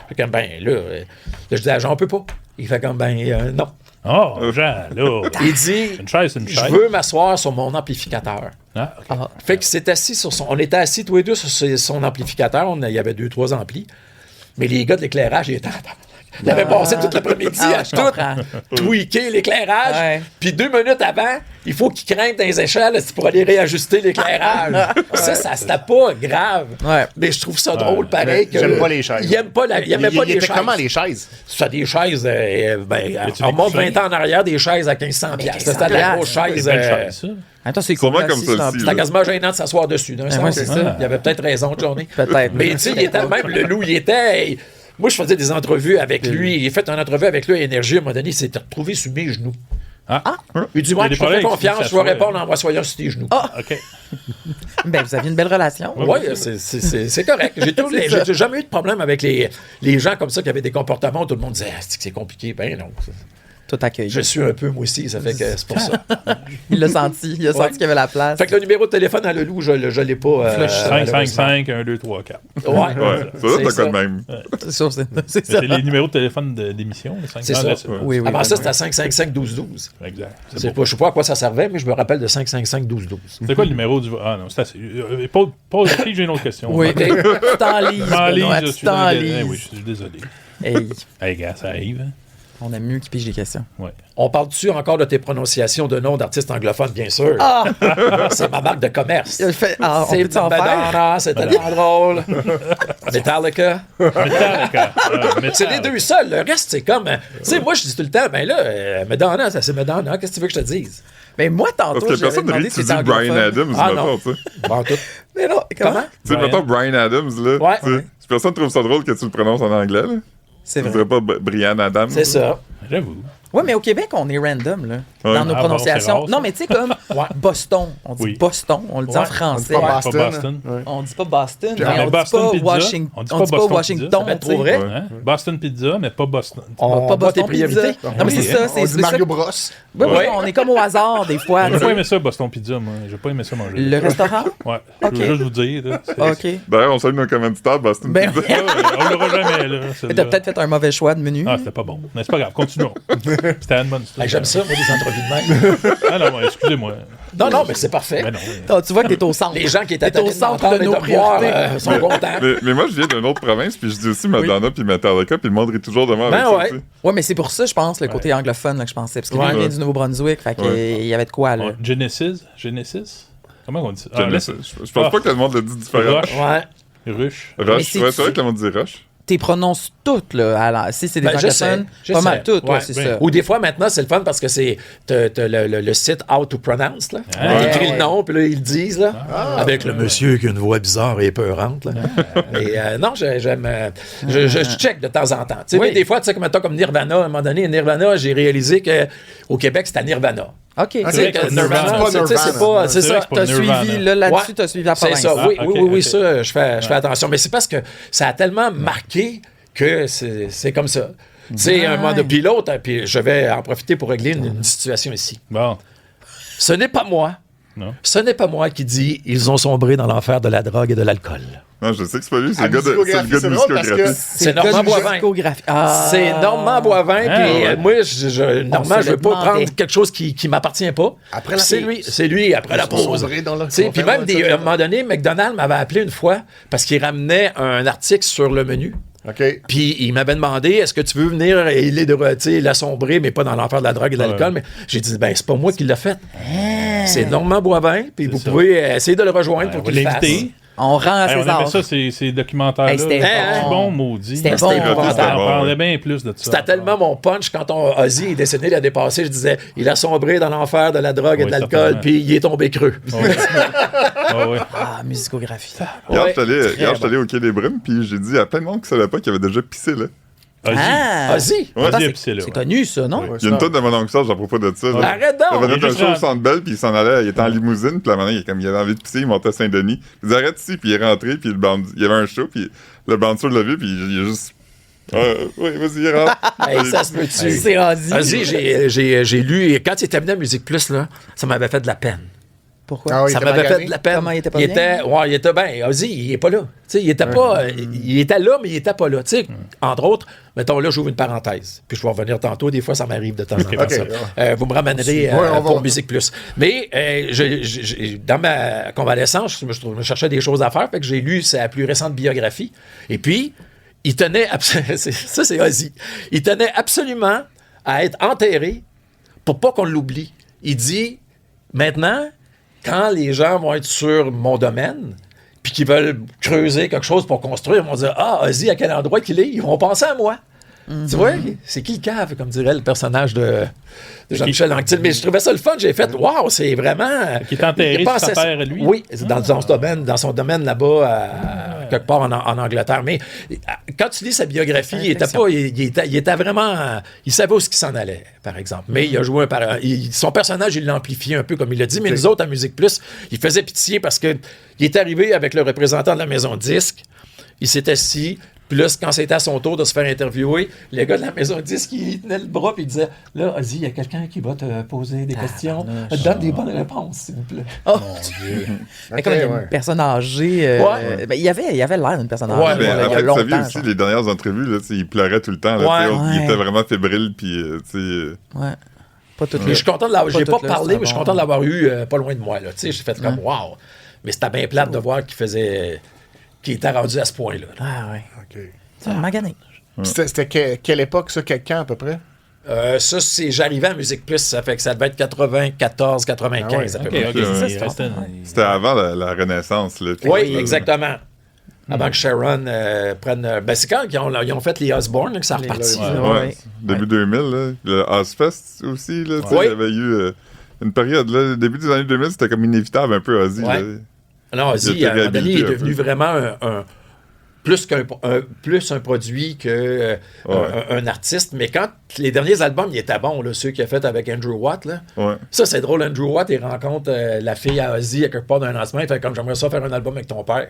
Fait que, là, je dis, j'en peux pas. Il fait comme, non. Oh, Jean, là. Il dit, Une chaise, c'est une chaise. je veux m'asseoir sur mon amplificateur. Ah, OK. Fait que c'est assis on était assis tous les deux sur son amplificateur. Il y avait 2-3 amplis. Mais les gars de l'éclairage, ils étaient il avait passé toute l'après-midi à tout tweaker l'éclairage. Ouais. Puis 2 minutes avant, il faut qu'il craigne dans les échelles pour aller réajuster l'éclairage. Ça, c'était pas grave. Ouais. Mais je trouve ça drôle, pareil. que J'aime pas les chaises. Il aimait pas les Il était chaises. comment les chaises? C'était des chaises, tu on monte les 20 ans en arrière, des chaises à 1500$. C'était de la grosse chaise. Belle chaise, ça. Attends, c'est Sûrement cool, comme assis, ça c'est aussi, C'était quasiment gênant de s'asseoir dessus. D'un sens, c'est c'est ça. ça. Il avait peut-être raison, Johnny. Peut-être. Mais tu sais, il était même, le loup, il était. Moi, je faisais des entrevues avec lui. Il a fait une entrevue avec lui à Énergie. À un moment donné, il s'est retrouvé sur mes genoux. Ah. Il dit, Il y a moi, des je te fais problèmes confiance, qui je vais s'assoient. répondre en m'assoyant sur tes genoux. OK. Ben, vous aviez une belle relation. Oui, c'est correct. J'ai jamais eu de problème avec les gens comme ça qui avaient des comportements où tout le monde disait, c'est compliqué. Ben non. Tout accueilli. Je suis un peu, moi aussi, ça fait que c'est pour ça. Il l'a senti. Il a senti qu'il y avait la place. Fait que le numéro de téléphone à le loup, je l'ai pas. 555 1 2 3 4. Ouais, Ouais, ça doit être ça. quoi de même. C'est sûr, c'est ça. C'est les numéros de téléphone d'émission. C'est ça. Oui, oui. Avant ça, ben, c'était à 555-1212. Exact. Je sais pas à quoi ça servait, mais je me rappelle de 555-1212. C'est quoi le numéro du... Ah non, c'est assez... Paul, j'ai une autre question. oui. Tu t'enlises. Je m'enlise, Benoît, je tu suis désolé. t'enlises. Oui, je suis désolé. Hey, Hey, gars, ça arrive. Hein? on aime mieux qu'il pige les questions. Ouais. On parle-tu encore de tes prononciations de noms d'artistes anglophones, bien sûr? C'est ma marque de commerce. On C'est peut-tu en faire? Madonna, c'est tellement drôle. Metallica. Metallica. C'est les deux seuls. Le reste, c'est comme... Tu sais, moi, je dis tout le temps, ben là, Madonna, ça c'est Madonna. Qu'est-ce que tu veux que je te dise? Ben, moi, tantôt, Parce que j'avais personne ne demandé rit, si tu dis c'était Bryan anglophone. Adams, Ah, mettons, non. tu sais. Bon, tout. Mais non, comment? Comment? Tu sais, Bryan. mettons Bryan Adams, là. Ouais. tu sais, Ouais. si personne trouve ça drôle que tu le prononces en anglais, là. C'est Tu vrai. dirais pas Brian Adams. C'est ça. J'avoue. Oui, mais au Québec, on est random, là, Ouais. dans nos Ah bon, prononciations. c'est rare, ça. Non, mais tu sais, comme Boston. On dit Oui. Boston. On le dit en Ouais. français. Pas Pas Boston. Boston. Ouais. On dit pas Boston, Puis, mais mais on Boston dit pas Pizza. Washington. On dit On pas dit pas Boston Washington. Pizza. Ça va être tu sais. trop vrai. Hein? Boston Pizza, mais pas Boston. On Pas va tes Boston Pizza. priorités. Non, mais c'est Oui, ça. On C'est dit ça. Mario Bros. Oui, oui, Ouais. on est comme au hasard, des fois. J'ai tu pas sais. aimé ça, Boston Pizza, moi. J'ai pas aimé ça manger. Le restaurant? Ouais. Ok. Je veux juste vous dire. Là, c'est- OK. D'ailleurs, on salue nos commanditaires, Boston Ben, Pizza. On l'aura jamais, là. Mais celle-là. t'as peut-être fait un mauvais choix de menu. Ah, c'était pas bon. Mais c'est pas grave, continuons. C'était une bonne histoire. Hey, j'aime ça, moi, des entrevues de même. Ah non, excusez-moi. Non, mais c'est parfait. Mais non. Attends, tu vois que t'es au centre. Les gens qui étaient T'es au allés centre m'entendre de et nos de me voir priorités. sont contents. Mais moi, je viens d'une autre province, puis je dis aussi Madonna puis Metallica, puis le monde rit toujours de moi avec Ben ça, ouais. tu sais. Ouais, mais c'est pour ça, je pense, le côté anglophone là, que je pensais. Parce que lui, Ouais. il vient du Nouveau-Brunswick. Fait qu'il y avait de quoi, là. Ouais. Genesis? Comment on dit ça? Je Ah, ne là, sais- je pense pas que le monde le dit différemment. Roche. Ouais. Ruche. Mais Roche, c'est- ouais, c'est vrai que le monde dit Roche. T'es prononces toutes, là. Alors, si c'est des Ben, je sais, anglophones, je pas sais. mal toutes, Ouais, ouais, c'est ben, ça. Ou des fois, maintenant, c'est le fun parce que c'est t'as le site How to Pronounce, là. Ah, On écrit ouais. le nom, puis là, ils le disent, là. Avec le monsieur qui a une voix bizarre et épeurante, là. Et non, j'aime... je check de temps en temps. Tu sais, Oui. mais des fois, tu sais, comme Nirvana, à un moment donné, Nirvana, j'ai réalisé qu'au Québec, c'était Nirvana. OK. Tu vrai sais, que que c'est Nirvana, Nirvana. tu sais, c'est C'est pas... C'est vrai ça. que c'est pas T'as Nirvana. suivi, là, là-dessus, Ouais. t'as suivi la C'est province. ça, oui, Ah, oui, ok, oui, ok. ça, je fais attention. Mais c'est parce que ça a tellement marqué que c'est comme ça. Tu sais, un moment de pilote, puis je vais en profiter pour régler une situation ici. Bon. Ce n'est pas moi. Non. Ce n'est pas moi qui dis ils ont sombré dans l'enfer de la drogue et de l'alcool. Non, je sais que c'est pas lui, c'est À le gars de musicographie, c'est drôle parce que musicographie. C'est Normand Boivin. Discographie. Ah. C'est Normand Boivin, Ah, puis ouais. moi, Normand, se je veux le pas demandait. prendre quelque chose qui m'appartient pas. Après la c'est pause. lui, après la pause. Sombré dans la Tu sais, puis même, à un moment donné, McDonald's m'avait appelé une fois parce qu'il ramenait un article sur le menu. OK. Puis il m'avait demandé est-ce que tu veux venir l'assombrer, mais pas dans l'enfer de la drogue et de l'alcool. Ouais. Mais j'ai dit ben c'est pas moi qui l'a fait. C'est Normand Boivin, puis vous ça. pouvez essayer de le rejoindre pour On va qu'il le fasse. l'inviter. On rend à Hey, on César. aimait ça, ces documentaires-là. Hey, c'était là. bon. Bon, maudit. C'était bon. On C'était bon, prendrait ouais. bien plus de ça. C'était tellement mon punch quand Ozzy est décédé, il a dépassé, je disais il a sombré dans l'enfer de la drogue et de Oui, l'alcool, certainement. puis il est tombé creux. Ouais. Ah ouais. Ah, musicographie. Hier, Ouais, je suis allé très au Quai des Brumes, puis j'ai dit à plein de monde qui savait pas qu'il avait déjà pissé là. Ozzy. Ozzy. Ouais. Ozzy Epsilon. C'est connu, ça, non? Il y a une tonne de mon oncle Serge à propos de ça. là. Arrête Il donc! venait il est d'un juste show au rentré. Centre Bell, puis il s'en allait, il était en limousine, puis la manière, il avait envie de pisser, il montait à Saint-Denis. Il disait arrête ici, puis il est rentré, puis il y avait un show, puis le bouncer l'a vu, puis il a juste. Oui, vas-y, rentre. Hey, ça se peut-tu? C'est Ozzy. Ozzy, j'ai lu, et quand il était venu à Musique Plus, là, ça m'avait fait de la peine. Pourquoi? Ah oui, Ça il était m'avait fait magané? de la peine. Comment il était pas bien? il était bien. Ozzy, il est pas là. Tu sais, il était pas. Il était là, mais il était pas là. Tu sais, entre autres, mettons là, j'ouvre une parenthèse. Puis je vais revenir tantôt. Des fois, ça m'arrive de temps en temps. Ok. ça. Vous me ramènerez on pour va. Musique Plus. Mais dans ma convalescence, je cherchais des choses à faire. Fait que j'ai lu sa plus récente biographie. Et puis, il tenait. Ça, c'est Ozzy. Il tenait absolument à être enterré pour pas qu'on l'oublie. Il dit maintenant, quand les gens vont être sur mon domaine, puis qu'ils veulent creuser quelque chose pour construire, ils vont dire ah, Ozzy, à quel endroit qu'il est, ils vont penser à moi. Tu vois, c'est qui le cave, comme dirait le personnage de Jean-Michel Anctil. Mais je trouvais ça le fun. J'ai fait, waouh, c'est vraiment. Qui est enterré Il est pas sur sa assez- terre, lui. Oui, c'est dans son domaine là-bas, quelque part en Angleterre. Mais quand tu lis sa biographie, il était vraiment. Il savait où ce qui s'en allait, par exemple. Mais il a joué son personnage, il l'a amplifié un peu, comme il l'a dit. Mais nous autres, à Musique Plus, il faisait pitié parce que il est arrivé avec le représentant de la maison de disque. Il s'est assis. Puis là, quand c'était à son tour de se faire interviewer, les gars de la maison de disque, ils tenaient le bras puis ils disaient là, Ozzy, il y a quelqu'un qui va te poser des questions. Donne des bonnes réponses, s'il vous plaît. Oh, Ok, comme il y a ouais. une personne âgée. Ouais. Ben, il y avait l'air d'une personne âgée. Ouais, Mais il y a après, tu as vu longtemps. aussi genre. les dernières entrevues, là, tu sais, il pleurait tout le temps. Là, Ouais. tu sais, Il Ouais. était vraiment fébrile, puis tu sais. Ouais. Pas tout Mais je suis content de l'avoir. J'ai pas tout là, parlé, c'est mais je suis bon. content de l'avoir eu pas loin de moi. Là. Tu sais, j'ai fait comme wow. Mais c'était bien plate de voir qu'il était rendu à ce point-là. Ah ouais. Ok. C'est magané. C'était quelle époque, ça, quelqu'un à peu près? Ça, j'arrivais à Musique Plus, ça fait que ça devait être 94, 95 à peu OK, près. OK. Ouais. Il restait une- C'était avant la Renaissance. Là, Oui, exactement. Avant que Sharon prenne. Ben, c'est quand ils ont fait les Osborne que ça a reparti. Ouais. là. Ouais. Début 2000, là. Le Ozfest aussi, là. Tu sais, Ouais. il y avait eu une période, là. Début des années 2000, c'était comme inévitable un peu, Ozzy. Ouais. là. Non, Ozzy, Il a à un été moment donné, il est réhabilité un devenu peu. vraiment plus un produit que un artiste. Mais quand les derniers albums, ils étaient bons, là, ceux qu'il a fait avec Andrew Watt, là. Ouais. Ça, c'est drôle. Andrew Watt, il rencontre la fille à Ozzy à quelque part d'un lancement. Il fait comme j'aimerais ça faire un album avec ton père.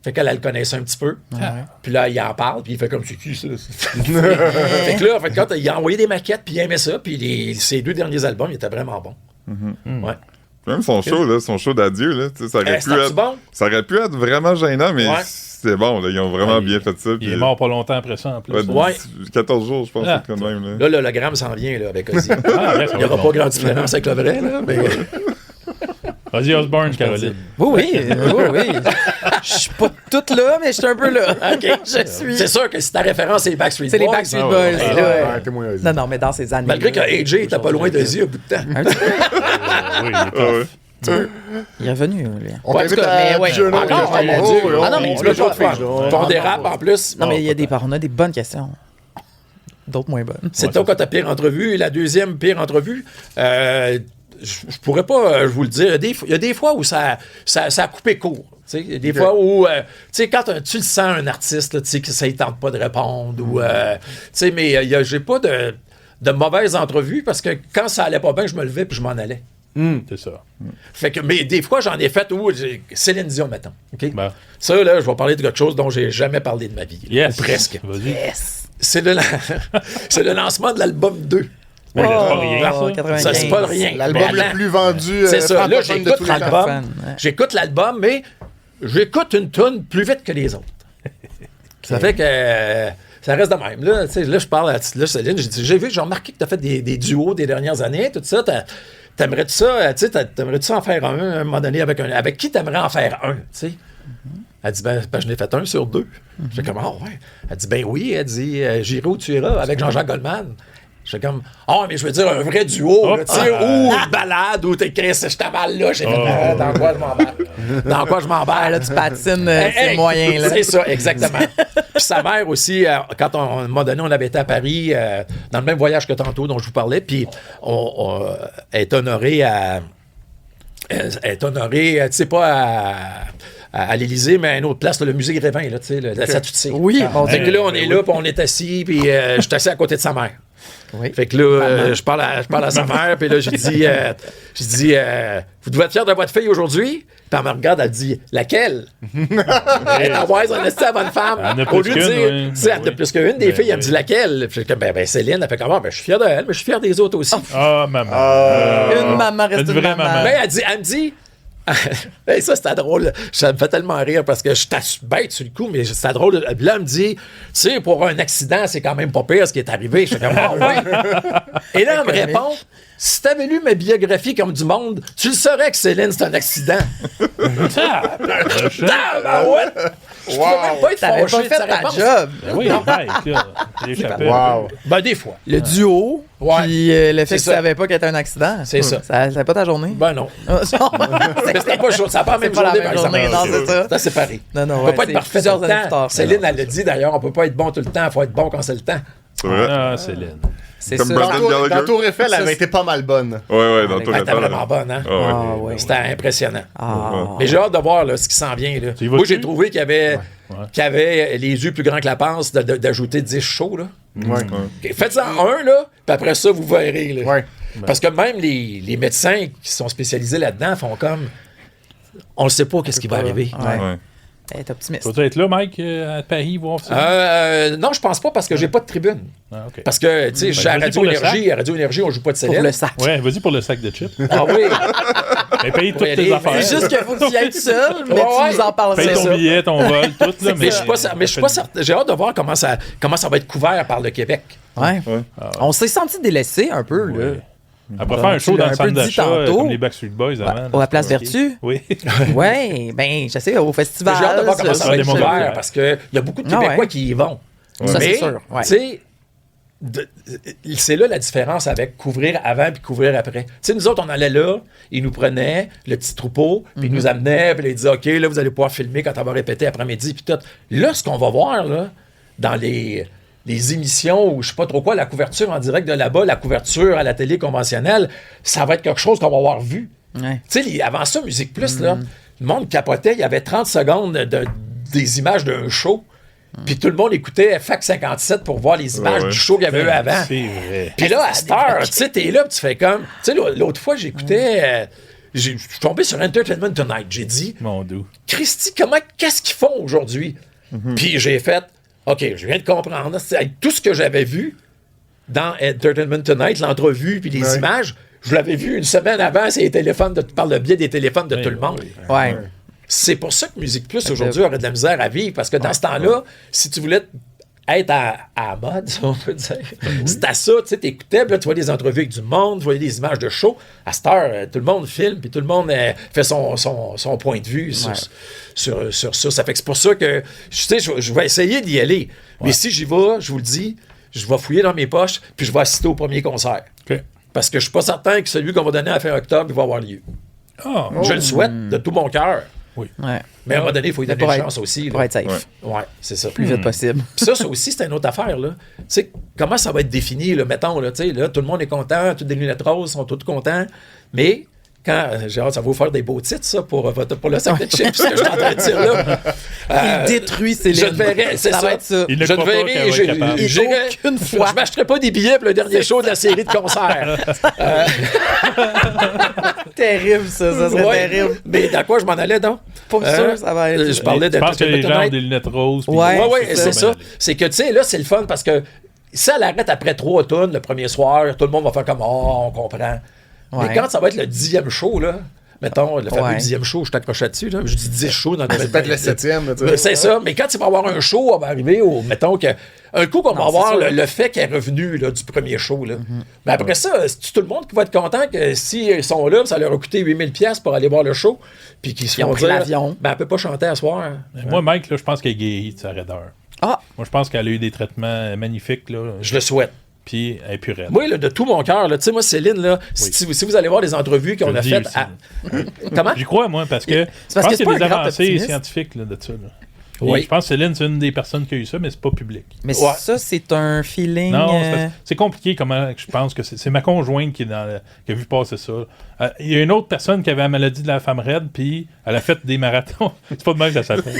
Fait qu'elle le connaissait un petit peu. Puis là, il en parle, puis il fait comme c'est qui ça? Fait que là, en fait, quand il a envoyé des maquettes, puis il aimait ça, puis ses 2 derniers albums, ils étaient vraiment bons. Ouais. Même son show, là, son show d'adieu, là, tu sais, ça aurait pu c'était-tu être. bon? Ça aurait pu être vraiment gênant, mais Ouais. c'était bon, là. Ils ont vraiment bien fait ça. Il puis- est mort pas longtemps après ça, en plus. Ouais, Ouais. 14 jours, je pense, Ah. quand même. Là. Là, l'hologramme s'en vient là, avec Ozzy. Ah, ouais, ça Il n'y va aura être pas bon. grande différence avec le vrai, là, mais... Ozzy Osbourne, Caroline. Oui, oui. Je suis pas toute là, mais je suis un peu là. OK. Je suis. C'est sûr que si ta référence est les Backstreet C'est les Boys, Backstreet Ah Boys. ouais, c'est ouais, là. Ouais, t'es moins Ozzy. Non, non, mais dans ces années. malgré que AJ était pas loin d'Ozzy au bout de temps. Un petit peu. Oui, il est Ah tough. ouais. Il est revenu, lui. On Ouais, t'invite en tout cas, à mais ouais. Dieu, non, Encore, Dieu, mon non, Dieu. oh, Ah non, mais on tu l'as l'a pas fait. fait, genre. On dérape en plus. Non, mais il y a on a des bonnes questions. D'autres moins bonnes. C'est toi quand ta pire entrevue. Et la deuxième pire entrevue, je pourrais pas vous le dire. Il y a des fois où ça a coupé court. Tu sais, il y a des fois où, tu sais, quand tu le sens, un artiste, là, tu sais, que ça ne tente pas de répondre. Ou, tu sais, mais j'ai pas de mauvaise entrevue parce que quand ça allait pas bien, je me levais puis je m'en allais. C'est ça. Fait que, mais des fois, j'en ai fait où Céline Dion, mettons. OK? Ben. Ça, là, je vais parler de quelque chose dont j'ai jamais parlé de ma vie. Yes. Ou presque. Vas-y. C'est le lancement de l'album 2. Ben, c'est pas rien, Oh, ça. 95. Ça, c'est pas rien. L'album Mais attends, le plus vendu c'est ça. Là, francophone de j'écoute tous les temps. l'album. Fan, ouais. J'écoute l'album, mais j'écoute une tune plus vite que les autres. Ça fait que ça reste de même. Là, tu sais, là je parle à Céline, j'ai remarqué que tu as fait des duos des dernières années, tout ça. T'aimerais-tu ça, tu sais, t'aimerais-tu ça en faire un à un moment donné avec qui t'aimerais en faire un, tu sais? Elle dit, ben j'en ai fait un sur 2. J'ai comme, ah ouais. Elle dit, ben oui. Elle dit, j'irai où tu iras avec Jean-Jacques Goldman. J'étais comme, oh, mais je veux dire un vrai duo, là, tu sais, ou une balade où t'es Chris, je t'avale là. J'ai fait, dans quoi je m'emballe? Dans quoi je m'emballe? Là, tu patines, Hey, c'est hey, moyen, là. C'est ça, exactement. Puis sa mère aussi, quand à un moment donné, on avait été à Paris, dans le même voyage que tantôt dont je vous parlais, puis elle est honorée à... Elle est honorée, tu sais pas, à l'Élysée, mais à une autre place, là, le musée Grévin, là, tu sais, la statue de cire. Oui, mon Fait Dieu. que là, on est là, puis on est assis, puis je suis assis à côté de sa mère. Oui. Fait que là, je parle à sa mère, puis là, j'ai dit, vous devez être fiers de votre fille aujourd'hui? Puis elle me regarde, elle dit, laquelle? Elle est envoyée en esti à bonne femme. Elle en a Au plus lieu de qu'une, dire, oui. tu sais, elle en a Oui. plus qu'une des Ben filles, elle me oui. dit laquelle? Puis ben Céline, elle fait comment? Ben, je suis fier de elle, mais je suis fier des autres aussi. Ah, maman. Une maman reste une vraie maman. Mais elle me dit, hey, ça c'était drôle. Ça me fait tellement rire parce que je suis bête sur le coup, mais c'était drôle. Puis là, elle me dit, tu sais, pour un accident, c'est quand même pas pire ce qui est arrivé. Je fais comme, ah ouais. Et là, elle me répond, si t'avais lu ma biographie comme du monde, tu le saurais que Céline, c'est un accident. Ah, ben ouais. Je pouvais même pas être T'avais fâché pas de fait sa ta réponse. job. Ben oui, Mike, là. J'ai échappé. Wow. Ben, des fois. Le duo, Ouais. puis le fait C'est que tu ça. savais pas qu'il y avait un accident. C'est ça. C'était pas ta journée? Ben non. Ah, Mais c'était pas ça n'a pas la même pas la journée, même par exemple. journée, non, c'est ça. C'est séparé. Non, non, On ouais, peut pas être c'est parfait tout plusieurs le années plus temps. tard. Céline, elle l'a dit d'ailleurs, on peut pas être bon tout le temps, il faut être bon quand c'est le temps. C'est vrai. Ah, Céline. C'est Comme ça. Brandon Gallagher. Dans Tour Eiffel, elle Ça, avait été pas mal bonne. Ouais, dans tout Elle le était temps. vraiment bonne, hein? Ah, ouais. C'était impressionnant. Ah. Mais j'ai hâte de voir là, ce qui s'en vient. Là. Tu y Moi, vas-tu? j'ai trouvé qu'il y avait, les yeux plus grands que la panse d'ajouter 10 shows. Là. Ouais. OK, faites-en un, là, puis après ça, vous verrez. Là. Ouais. Parce que même les médecins qui sont spécialisés là-dedans font comme... On ne sait pas qu'est-ce qui va arriver. Ouais. Ouais. Elle est optimiste. Vas-tu être là, Mike, à Paris, voir ça? Non, je pense pas parce que j'ai pas de tribune. Ah, OK. Parce que, tu sais, je suis à vas-y pour le Radio-Énergie. À Radio-Énergie, on joue pas de Pour Céline. le sac. Ouais, vas-y pour le sac de chips. Ah oui. Mais paye toutes Ouais, tes les- affaires. C'est juste qu'il faut que tu y ailles tout seul, mais Ouais, tu nous en parles. Paye c'est ton ça. billet, ton vol, tout. Là, Mais je suis pas certain. J'ai hâte de voir comment ça va être couvert par le Québec. Ouais. On s'est senti délaissé un peu, là. Ouais. Après faire un show Tu l'as dans le un centre peu dit d'achat, tantôt. comme les Backstreet Boys avant. À la Place Vertu? Oui. Ouais, ben, je sais, au festival. J'ai hâte de voir comment ça va être des couvert moments. parce qu'il y a beaucoup de Ah Québécois ouais. qui y vont. Ça, Mais, c'est sûr. Ouais. tu sais, c'est là la différence avec couvrir avant puis couvrir après. Tu sais, nous autres, on allait là, ils nous prenaient, le petit troupeau, puis ils nous amenaient, puis ils disaient, OK, là, vous allez pouvoir filmer quand on va répéter après-midi, puis tout. Là, ce qu'on va voir, là, dans les émissions ou je sais pas trop quoi, la couverture en direct de là-bas, la couverture à la télé conventionnelle, ça va être quelque chose qu'on va avoir vu. Ouais. Tu sais, avant ça, Musique Plus, là, le monde capotait, il y avait 30 secondes des images d'un show, puis tout le monde écoutait FAC 57 pour voir les images Ouais. du show qu'il y avait eu avant. C'est vrai. Puis là, à cette heure, tu sais, t'es là, puis tu fais comme... Tu sais, l'autre fois, j'écoutais... je suis tombé sur Entertainment Tonight. J'ai dit, Mon doux. Christy, qu'est-ce qu'ils font aujourd'hui? Puis j'ai fait, OK, je viens de comprendre. C'est avec tout ce que j'avais vu dans Entertainment Tonight, l'entrevue, puis les images, je l'avais vu une semaine avant, c'est les téléphones par le biais des téléphones de tout le monde. Ouais. C'est pour ça que Musique Plus, aujourd'hui, aurait de la misère à vivre, parce que dans ce temps-là, si tu voulais être à la mode, si on peut dire, c'était ça, tu sais, t'écoutais, puis là, tu vois des entrevues avec du monde, tu voyais des images de show. À cette heure, tout le monde filme, puis tout le monde fait son point de vue sur ça. Ça fait que c'est pour ça que, tu sais, je vais essayer d'y aller. Mais si j'y vais, je vous le dis, je vais fouiller dans mes poches, puis je vais assister au premier concert. OK. Parce que je suis pas certain que celui qu'on va donner à la fin octobre, il va avoir lieu. Ah, Je le souhaite de tout mon cœur. Ouais. Mais à un moment donné, il faut y Mais donner pour une être- chance aussi. Pour là. être safe. Ouais, c'est ça. Plus vite possible. Puis ça aussi, c'est une autre affaire, là. Tu sais, comment ça va être défini, là, mettons, là, tu sais, là, tout le monde est content, toutes les lunettes roses sont tous contents, mais quand, j'ai hâte, ça va vous faire des beaux titres, ça, pour le sac de chips, ce que je suis en train de dire, là. Il détruit Céline. Je ne verrai, c'est ça. ça. Va être ça. Il ne Je ne croit pas verrai, qu'elle va être capable. Aucune fois. je m'achèterai pas des billets pour le dernier show de la série de concerts. Terrible, ça serait Ouais. terrible. Mais dans quoi je m'en allais, donc? Pas sûr, ça va être. Je parlais Je pense que les gens ont Tonight. des lunettes roses. puis- Ouais. Oui, c'est c'est ça. ça. C'est que, tu sais, là, c'est le fun parce que ça l'arrête après 3 tonnes le premier soir, tout le monde va faire comme, oh, on comprend. Ouais. Mais quand ça va être le 10e show, là, mettons, le fameux Ouais. 10e show, je t'accroche là-dessus, là, je dis 10 shows dans le C'est peut-être le 7e. tu sais. C'est ça, mais quand il va y avoir un show, on va arriver au, mettons que, un coup qu'on va Non, avoir c'est sûr. le fait qu'il est revenu là, du premier show, là. Mais après ça, c'est tout le monde qui va être content que s'ils sont là, ça leur a coûté 8000$ pour aller voir le show, puis qu'ils se Ils ont font pris dire, l'avion. ben, elle peut pas chanter à soir. Moi, Mike, là, je pense qu'elle est guérie de sa raideur. Ah, Moi, je pense qu'elle a eu des traitements magnifiques, là. Je le souhaite. Puis elle est plus raide. Moi, là, de tout mon cœur, là, tu sais, moi, Céline, là, si vous allez voir les entrevues qu'on Je le a dis faites aussi. Comment? J'y crois, moi, parce que C'est parce je que c'est pense qu'il y pas a des un grand avancées optimiste. scientifiques là, de ça. Là. Puis Oui. je pense que Céline, c'est une des personnes qui a eu ça, mais c'est pas public. Mais Ouais. ça, c'est un feeling. Non, c'est compliqué comment je pense que c'est ma conjointe qui a vu passer ça. Il y a une autre personne qui avait la maladie de la femme raide, puis elle a fait des marathons. C'est pas de même que ça s'appelle.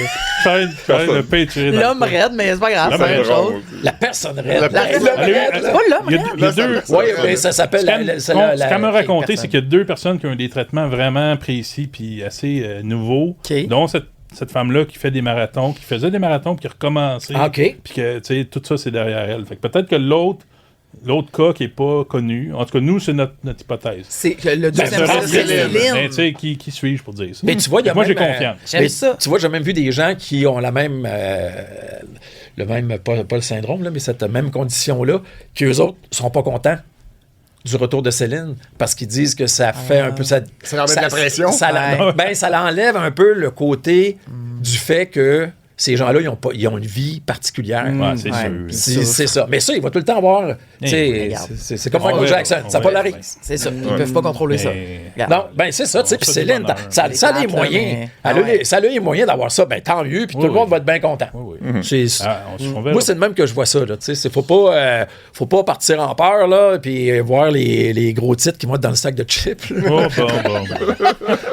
Faire le pain tiré dans le L'homme cou. raide, mais c'est pas grave, L'homme c'est la même raide, chose. La personne raide. Elle a eu- C'est pas l'homme Il y a- raide. il y a deux. Oui, mais ça s'appelle... Ce qu'elle m'a raconté, personne. c'est qu'il y a deux personnes qui ont des traitements vraiment précis puis assez nouveaux, OK. dont cette femme-là qui fait des marathons, qui faisait des marathons puis qui recommençait. OK. Puis que, tu sais, tout ça, c'est derrière elle. Fait que peut-être que l'autre cas qui n'est pas connu, en tout cas, nous, c'est notre hypothèse. C'est le deuxième Ça cas, serait c'est Céline. Céline. Mais tu sais, qui suis-je pour dire ça? Mais tu vois, il y a Moi, j'ai même, confiance. J'aime mais ça. Tu vois, j'ai même vu des gens qui ont la même... le même, pas le syndrome, là, mais cette même condition-là, qui eux autres sont pas contents du retour de Céline parce qu'ils disent que ça fait un peu... Ça leur met de la pression. Ça l'enlève un peu le côté du fait que ces gens-là, ils ont une vie particulière. Ouais, c'est Ouais. sûr. C'est ça. Mais ça, il va tout le temps avoir... tu sais, regarde. c'est comme On Michael verra, Jackson. on Ça verra. polarise. C'est ça. Ils peuvent pas contrôler ça. Mais- Regarde. Non, ben c'est ça, tu sais. Puis ça, c'est Céline, bonheur. ça a les plate, là, moyens. mais- Elle a ouais. les- ça a les moyens d'avoir ça, ben tant mieux, puis tout le Oui, monde oui. va être bien content. Oui, oui. C'est- On verra. Moi, c'est de même que je vois ça. Là, tu sais, faut pas partir en peur là, puis voir les gros titres qui vont être dans le sac de chips là, Oh, bon.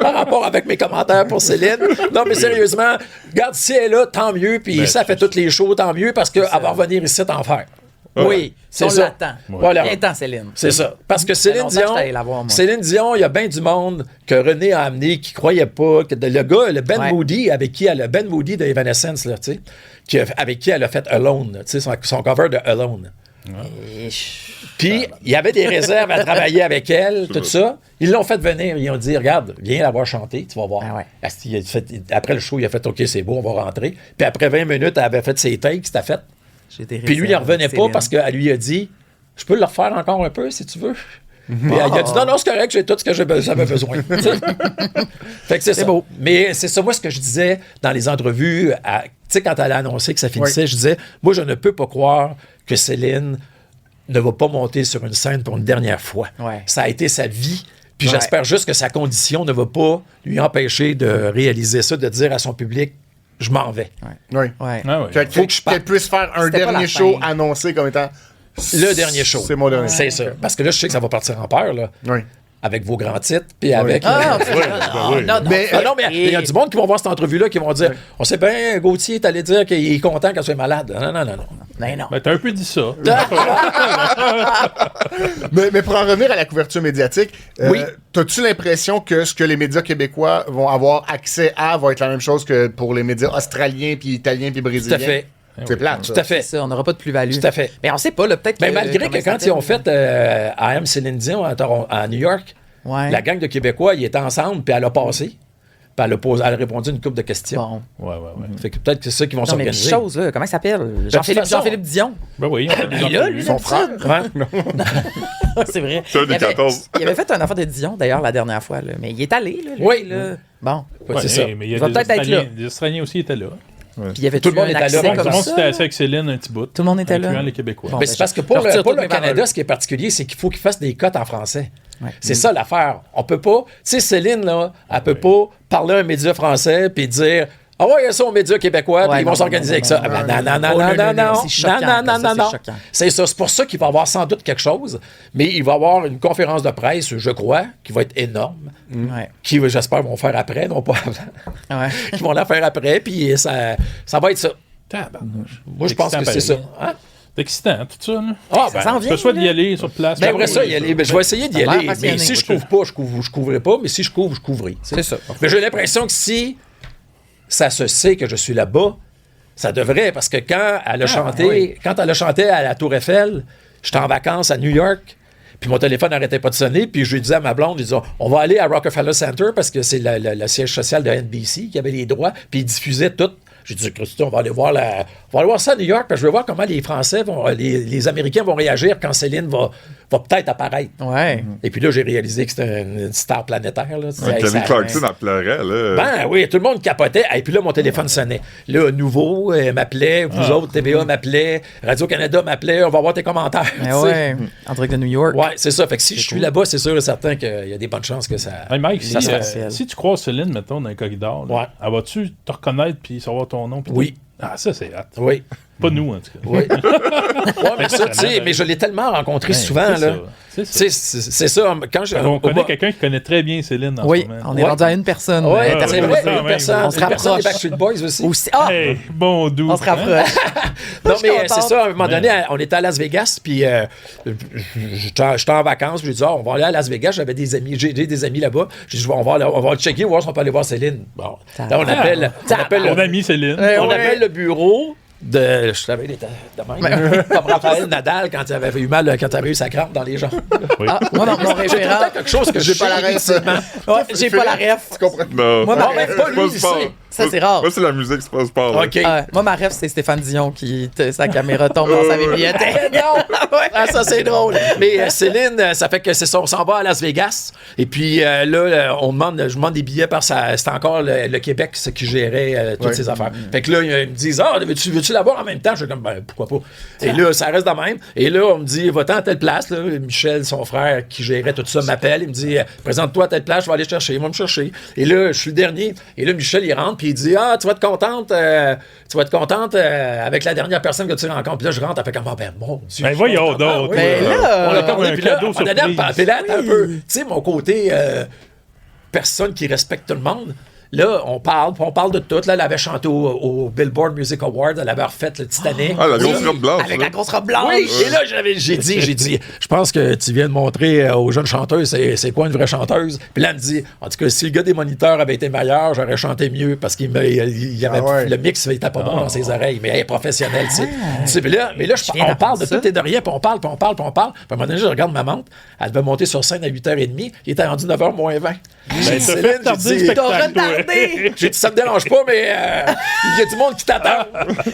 par rapport avec mes commentaires pour Céline. Non, mais sérieusement, regarde, si elle est là, tant mieux, puis Ben, ça fait toutes les shows, tant mieux, parce qu'elle va revenir ici t'en faire. Oui, C'est on ça. l'attend. Voilà. Viens-t'en, Céline. C'est ça. Parce que Céline longtemps que je Dion, suis allé la voir, moi. Céline Dion, il y a bien du monde que René a amené qui croyait pas. Que le gars, le Ben Ouais. Moody, Ben Moody de Evanescence, là, tu sais, avec qui elle a fait Alone, tu sais, son cover de Alone. Et je- Puis, il y avait des réserves à travailler avec elle, tout ça. Ils l'ont fait venir. Ils ont dit, regarde, viens la voir chanter, tu vas voir. Ah ouais. Après le show, il a fait, OK, c'est beau, on va rentrer. Puis après 20 minutes, elle avait fait ses takes, c'était fait. j'ai des Puis lui, il réserves, revenait pas Céline. parce qu'elle lui a dit, je peux le refaire encore un peu si tu veux. Puis il a dit, non, c'est correct, j'ai tout ce que j'avais besoin. Fait que c'est ça. beau. Mais c'est ça, moi, ce que je disais dans les entrevues, tu sais, quand elle a annoncé que ça finissait, je disais, moi, je ne peux pas croire que Céline ne va pas monter sur une scène pour une dernière fois. Ouais. Ça a été sa vie. Puis Ouais. j'espère juste que sa condition ne va pas lui empêcher de réaliser ça, de dire à son public, je m'en vais. Oui. Ouais. Ah, ouais. Faut que je qu'elle puisse faire un C'était pas dernier la show fin. annoncé comme étant Le dernier show. C'est mon dernier. C'est ça. Parce que là, je sais que ça va partir en peur, là. Oui. Avec vos grands titres, puis avec... Ah, oui. non, non, Mais- Ah non, mais il y a du monde qui vont voir cette entrevue-là qui vont dire on sait bien, Gauthier est allé dire qu'il est content qu'elle soit malade. Non, non, non, non. Mais non. Ben, t'as un peu dit ça. Mais pour en revenir à la couverture médiatique, Oui. t'as-tu l'impression que ce que les médias québécois vont avoir accès à va être la même chose que pour les médias australiens, puis italiens, puis Tout brésiliens? à fait. C'est plate, Tout ça. à fait. C'est ça, on n'aura pas de plus-value. Tout à fait. Mais on sait pas, là, peut-être Mais que... malgré comment que ça quand ils ont s'appelle? fait I Am Céline Dion à New York, Ouais. la gang de Québécois, ils étaient ensemble, puis elle a passé. Puis elle a répondu une couple de questions. Bon. Ouais. Fait que peut-être que c'est ça qui vont Non, mais une s'organiser. chose, là, comment il s'appelle? Jean-Philippe façon- Jean-Philippe Dion. Ben oui, on fait des Il est là, entrevues. lui, Son frère. Ouais. C'est vrai. C'est un des Il avait- 14. Il avait fait un affaire de Dion, d'ailleurs, la dernière fois. Là. Mais il est allé, là. lui, Oui. là. Bon. Ouais, Ouais, c'est ça. mais il y a Il va des peut-être être Australiens. là. Les Australiens aussi étaient là. Puis il y avait Tout le monde était là. accès Tout Tout le le comme monde ça. s'était assis avec Céline un petit bout. Tout le monde était là. Incluant les Québécois. Bon. Mais c'est parce que pour je retire le toutes mes Canada, paroles. ce qui est particulier, c'est qu'il faut qu'il fasse des cotes en français. Ouais. C'est ça l'affaire. On peut pas. Tu sais, Céline, là, elle peut pas parler à un média français puis dire ah ouais, il y a ça aux médias québécois, puis Ouais, ils vont non, s'organiser non, avec ça. non, Ah ben, non, non, non, non, non, non, non, non, c'est choquant, non, non, ça, non, c'est non. choquant. C'est ça. C'est pour ça qu'il va y avoir sans doute quelque chose, mais il va y avoir une conférence de presse, je crois, qui va être énorme, Ouais. qui, j'espère, vont faire après, non pas avant. Ouais. Qui vont la faire après, puis ça va être ça. Tabarnouche. Moi, je pense que c'est ça. Hein? C'est excitant, tout ça. Là. Ah, Ça ben, s'en Tu vient. peux soit là. d'y aller sur place. ben, j'aimerais ça y aller. Ben, je vais essayer d'y Ça a aller. l'air Mais passionné. si je couvre pas, je couvrirai pas. Mais si je couvre, je couvrirai. C'est ça. Mais j'ai l'impression que si ça se sait que je suis là-bas, ça devrait. Parce que quand elle a chanté, quand elle a chanté à la Tour Eiffel, j'étais en vacances à New York. Puis mon téléphone n'arrêtait pas de sonner. Puis je lui disais à ma blonde, on va aller à Rockefeller Center parce que c'est le siège social de NBC qui avait les droits. Puis ils diffusaient tout. J'ai dit, Christy, on va aller voir ça à New York, parce que je veux voir comment les Français les Américains vont réagir quand Céline va va peut-être apparaître. Ouais. Et puis là, j'ai réalisé que c'était une star planétaire. Là. Kelly Clarkson, elle pleurait, là. Ben oui, tout le monde capotait. Et puis là, mon téléphone sonnait. Là, Nouveau m'appelait, vous autres, TVA m'appelait, Radio-Canada m'appelait, on va voir tes commentaires. Mais ouais, en direct de New York. Ouais, c'est ça. Fait que si je suis là-bas, c'est sûr et certain qu'il y a des bonnes chances que ça. Hey Mike, ça se fasse. si tu croises Céline, mettons, dans un corridor, là, Ouais. elle va-tu te reconnaître puis savoir ton nom? Pis Oui. tout? Ah, ça, c'est hâte. Oui. Pas nous, en tout cas. Oui. Ouais, mais ça, tu sais, mais je l'ai tellement rencontré souvent, c'est là. ça. Tu sais, c'est ça. Quand je. On connaît quelqu'un qui connaît très bien Céline en Oui, ce moment. on est rendu à une personne. Oui, Ouais, c'est ouais, vrai, quand une même. personne. On se Une personne des rapproche. Backstreet Boys aussi. Aussi. Ah! Hey, bon doux. On se rapproche. Non, Je suis mais c'est contente. ça, à un moment donné, on était à Las Vegas, puis j'étais en vacances, puis j'ai dit, on va aller à Las Vegas, j'avais des amis, j'ai des amis là-bas. J'ai dit, on va checker, voir si on peut aller voir Céline. Bon, là, on appelle Mon ami Céline. on appelle le bureau de. Je savais, il était de même. Comme Raphaël Nadal quand il avait eu mal, quand il avait eu sa crampe dans les jambes. Oui. Ah, moi, non, mon J'ai tout le référent. temps quelque chose que J'ai pas la ref. effectivement. Ouais, j'ai pas la ref. Tu comprends? Non. Moi, Non, ma mais ref. pas lui, le il sport. sait. Ça, c'est rare. Moi, c'est la musique, c'est pas le sport. là. OK. Moi, ma ref, c'est Stéphane Dion qui, sa caméra tombe dans sa bibliothèque. Non! Ah, ça, c'est drôle. Mais Céline, ça fait que c'est ça, on s'en va à Las Vegas. Et puis là, je demande des billets parce que c'était encore le Québec ce qui gérait toutes ces affaires. Fait que là, ils me disent, veux-tu la voir en même temps? Je suis comme, ben, pourquoi pas? Et là, ça reste de même. Et là, on me dit, va-t'en à telle place. Là. Michel, son frère, qui gérait tout ça, m'appelle. Il me dit, présente-toi à telle place, je vais aller chercher. Il va me chercher. Et là, je suis le dernier. Et là, Michel, il rentre, puis il dit, tu vas être contente avec la dernière personne que tu rencontres. Puis là, je rentre, elle fait comme, ben, mon Dieu. Ben, voyons Ah, donc. oui. Ben là, On a un parlé, puis là, cadeau on a surprise. puis là, attends un peu. Tu sais, mon côté personne qui respecte tout le monde. Là, on parle de tout. Là, elle avait chanté au Billboard Music Awards. Elle avait refait le Titanic. Ah, la grosse robe blanche. Avec là. la grosse robe blanche. Oui, et là, j'ai dit, je pense que tu viens de montrer aux jeunes chanteuses c'est quoi une vraie chanteuse. Puis là, elle me dit, en tout cas, si le gars des moniteurs avait été meilleur, j'aurais chanté mieux parce qu'il avait le mix était pas bon dans ses oreilles, mais elle est professionnelle, tu sais. Mais là, on parle de tout et de rien, puis on parle. Puis à un moment donné, je regarde ma montre, elle devait monter sur scène à 8h30, il était rendu 9h moins 20. Ben, t'as Céline, fait tarder j'ai le dit, spectacle, toi. j'ai dit, ça me dérange pas, mais il y a du monde qui t'attend.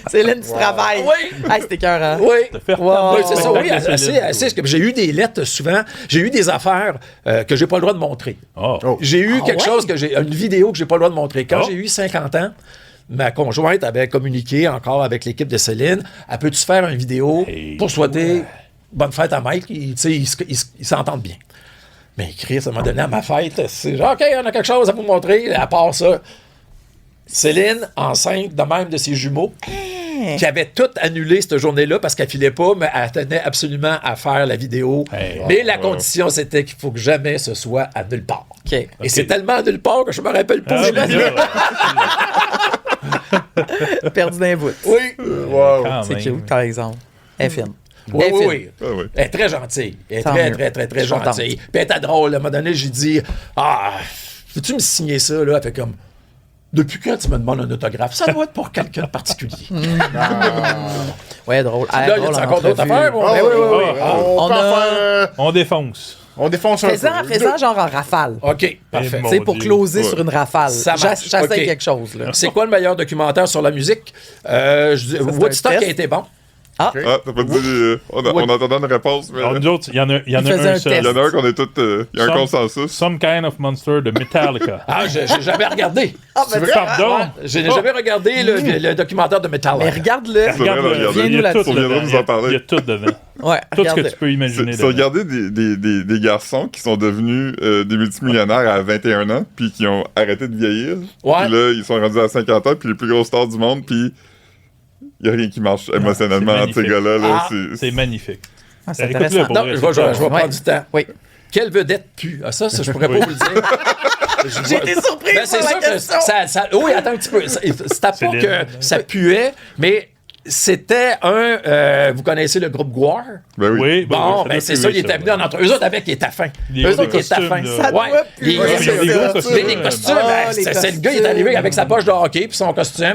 Céline, tu travailles. Oui. Ah, c'était cœur, Oui. T'as fait Wow. retarder Oui, le c'est ça, oui, spectacle de Céline, assez, que j'ai eu des lettres souvent, j'ai eu des affaires que j'ai pas le droit de montrer. Oh. J'ai eu quelque chose une vidéo que j'ai pas le droit de montrer. Quand Oh. j'ai eu 50 ans, ma conjointe avait communiqué encore avec l'équipe de Céline. Elle peut-tu faire une vidéo pour souhaiter bonne fête à Mike? Ils s'entendent bien. Mais Chris, à un moment donné, à ma fête, c'est genre, OK, on a quelque chose à vous montrer. À part ça, Céline, enceinte de même de ses jumeaux, qui avait tout annulé cette journée-là parce qu'elle filait pas, mais elle tenait absolument à faire la vidéo. Hey. Mais la condition, c'était qu'il faut que jamais ce soit à nulle part. OK. Et c'est tellement à nulle part que je me rappelle pas. où Ah, je l'ai ben dit. là, Perdu d'un bout. Oui. Wow. quand C'est même. cute, par exemple. Elle est fine. Oui, Elle est oui, fine. oui. Ah, oui. Elle est très gentille. Elle est Tant très, mieux. très, très, très Je suis contente. gentille. Puis elle était drôle. À un moment donné, j'ai dit, peux-tu me signer ça? Là? Elle fait comme, depuis quand tu me demandes un autographe? Ça doit être pour quelqu'un de particulier. Ouais, drôle. Là, y a encore d'autres affaires? Ah, Ben oui, oui, oui. Ah, On peut on a- en faire, On défonce. on défonce un peu. Fais-en genre en rafale. OK, parfait. Mon Tu sais, pour Dieu. closer Ouais. sur une rafale. Ça marche. J'essaie OK. quelque chose, là. C'est quoi le meilleur documentaire sur la musique? Je dis, Woodstock test. a été bon. Ah, t'as pas dit. On attendait une réponse, mais. Alors, nous autres, il y en a faisait un un seul. Il y en a un qu'on est tous. Il y a un Some- consensus. Some Kind of Monster de Metallica. Ah, j'ai jamais regardé. C'est vrai? Pardon? Je n'ai jamais regardé le documentaire de Metallica. Mais regarde-le. C'est vrai, Regarde, regardez. il y Viens-nous a là-dessus. tout On viendra dedans. nous en parler. Il y a tout dedans. Ouais, Tout ce que regarde-le. tu peux imaginer C'est dedans. regarder des garçons qui sont devenus des multimillionnaires à 21 ans, puis qui ont arrêté de vieillir. Ouais. Puis là, ils sont rendus à 50 ans, puis les plus grosses stars du monde, puis il n'y a rien qui marche émotionnellement c'est entre ces magnifique. gars-là. Là. Ah, C'est magnifique. Ah, c'est Écoute-le intéressant. pour Non, vrai, je vais c'est prendre du temps. Oui. Quelle vedette pue? Ah, ça, je pourrais pas vous le dire. J'ai été surprise Ben, c'est par sûr la que question. oui, attends un petit peu. C'était pas Céline. que ça puait, mais c'était vous connaissez le groupe Gwar? Ben oui. Oui, Bon, oui, ben c'est doit ça, puer, il était venu en entre eux autres avec, il était fin. Les Eux gros autres, il était costumes, fin. là. Ça doit Ouais. puer. Les- Ouais, les- c'est les- gros les- costumes. les costumes, Ah, ben, les c'est le gars, il est costumes. arrivé avec sa poche de hockey puis son costume.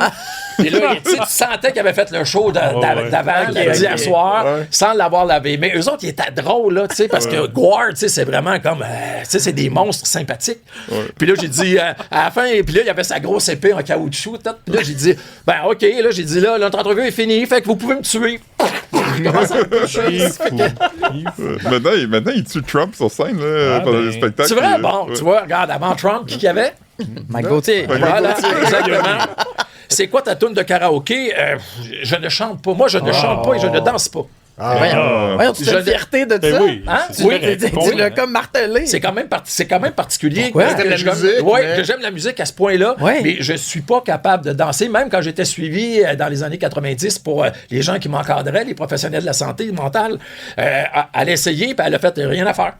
Et là, tu sais, tu sentais qu'il avait fait le show ouais. d'avant, Ok, d'hier ok. soir, Ouais. sans l'avoir lavé. Mais eux autres, ils étaient drôles, là, tu sais, parce que Gwar, tu sais, c'est vraiment comme, tu sais, c'est des monstres sympathiques. Puis là, j'ai dit, à la fin, puis là, il y avait sa grosse épée en caoutchouc, tout. Puis là, j'ai dit, ben, OK, là, j'ai dit, là, notre entrevue est finie, fait que vous pouvez me tuer. il commence à me toucher. Il est fou. Maintenant, il tue Trump sur scène là, pendant les spectacles. C'est vrai? puis, Bon, tu vois, regarde, avant Trump, qui y avait? Mike Gauthier. Voilà, exactement. C'est quoi ta toune de karaoké? Je ne chante pas. Moi, je ne chante pas et je ne danse pas. Voyons, tu as fierté de Ben ça? oui, Hein? c'est Oui, correct. Tu l'as comme martelé. C'est quand même particulier. Pourquoi? que T'aimes la je- musique, ouais, mais- que j'aime la musique à ce point-là, Ouais. mais je suis pas capable de danser, même quand j'étais suivi dans les années 90 pour les gens qui m'encadraient, les professionnels de la santé mentale. Elle a essayé, puis elle a fait rien à faire.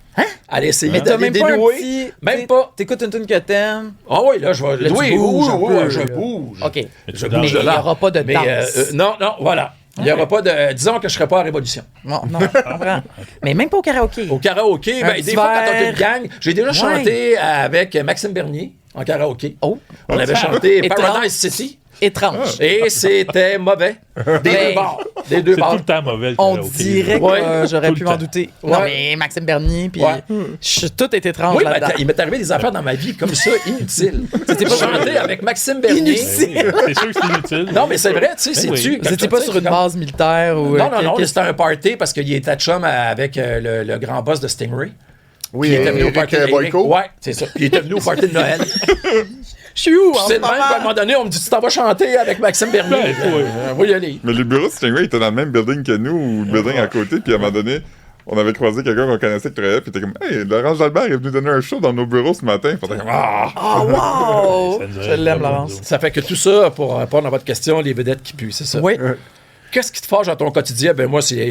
Elle a essayé Mais t'as d'aller même pas un dénouer. petit... Même pas. T'écoutes une tune que t'aimes. Ah oui, là, je vais... Là, tu oui, bouges un peu, je là. bouge. OK. Je Mais bouge il de y là. aura pas de Mais, danse. non, voilà. Il n'y aura pas de... Disons que je ne serai pas à Révolution. Non, je comprends. Mais même pas au karaoké. Au karaoké, Un ben, petit des fois, quand on verre. est une gang, j'ai déjà chanté avec Maxime Bernier en karaoké. Oh. On avait chanté Étrange. Paradise City. Étrange. Et c'était mauvais. Des deux bords. Des deux C'est tout bords. le temps mauvais. le On karaoké. dirait que Ouais. j'aurais Tout pu le m'en temps. douter. Ouais. Non, mais Maxime Bernier, puis Ouais. tout est étrange Oui, ben, là-dedans. il m'est arrivé des affaires dans ma vie comme ça, inutiles. C'était pas chanté avec Maxime Bernier. Inutile. Ben oui, c'est sûr que c'est inutile. Non, mais c'est vrai, tu sais, Ben oui. c'est-tu. Vous étiez pas sur une base militaire ou... Non, non, non, c'était un party parce qu'il était chum avec le grand boss de Stingray. Oui, Il était venu au Eric party de Boyko. Ouais, c'est ça. Il était venu au party de Noël. Je suis où en C'est ce le même qu'à un moment moment? donné, on me dit, tu t'en vas chanter avec Maxime Bernier. Ben, oui. On va y aller. Mais les bureaux de Stingray étaient dans le même building que nous, ou le building à côté, puis à un moment donné, on avait croisé quelqu'un qu'on connaissait qui travaillait, puis il était comme, hey, Laurence Jalbert est venu donner un show dans nos bureaux ce matin. Puis on était comme, ah! Oh, wow! Ça nous Je aurait l'aime, pas Laurence. bon. Ça fait que tout ça, pour répondre à votre question, les vedettes qui puent, c'est ça. Oui. Qu'est-ce qui te fâche dans ton quotidien? Ben moi, c'est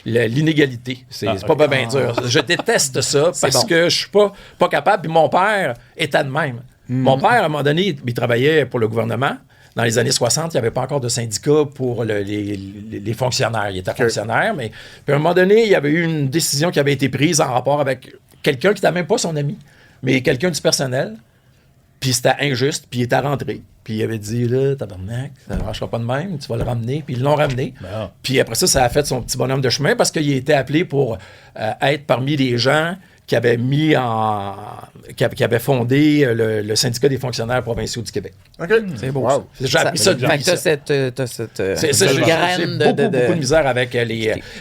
l'inégalité. C'est pas bien dur. Je déteste ça parce bon. que je suis pas capable. Puis mon père était de même. Mon père, à un moment donné, il travaillait pour le gouvernement. Dans les années 60, il n'y avait pas encore de syndicat pour les fonctionnaires. Il était fonctionnaire, mais puis à un moment donné, il y avait eu une décision qui avait été prise en rapport avec quelqu'un qui n'était même pas son ami, mais quelqu'un du personnel. Puis c'était injuste, puis il était rentré. Puis il avait dit, là, tabarnak, ça ne marchera pas de même, tu vas le ramener. Puis ils l'ont ramené. Ben. Puis après ça, ça a fait son petit bonhomme de chemin parce qu'il était appelé pour être parmi les gens qui avaient mis qui avaient fondé le syndicat des fonctionnaires provinciaux du Québec. OK. C'est beau. Wow. J'ai appris ça Fait que t'as cette j'ai graine beaucoup de misère avec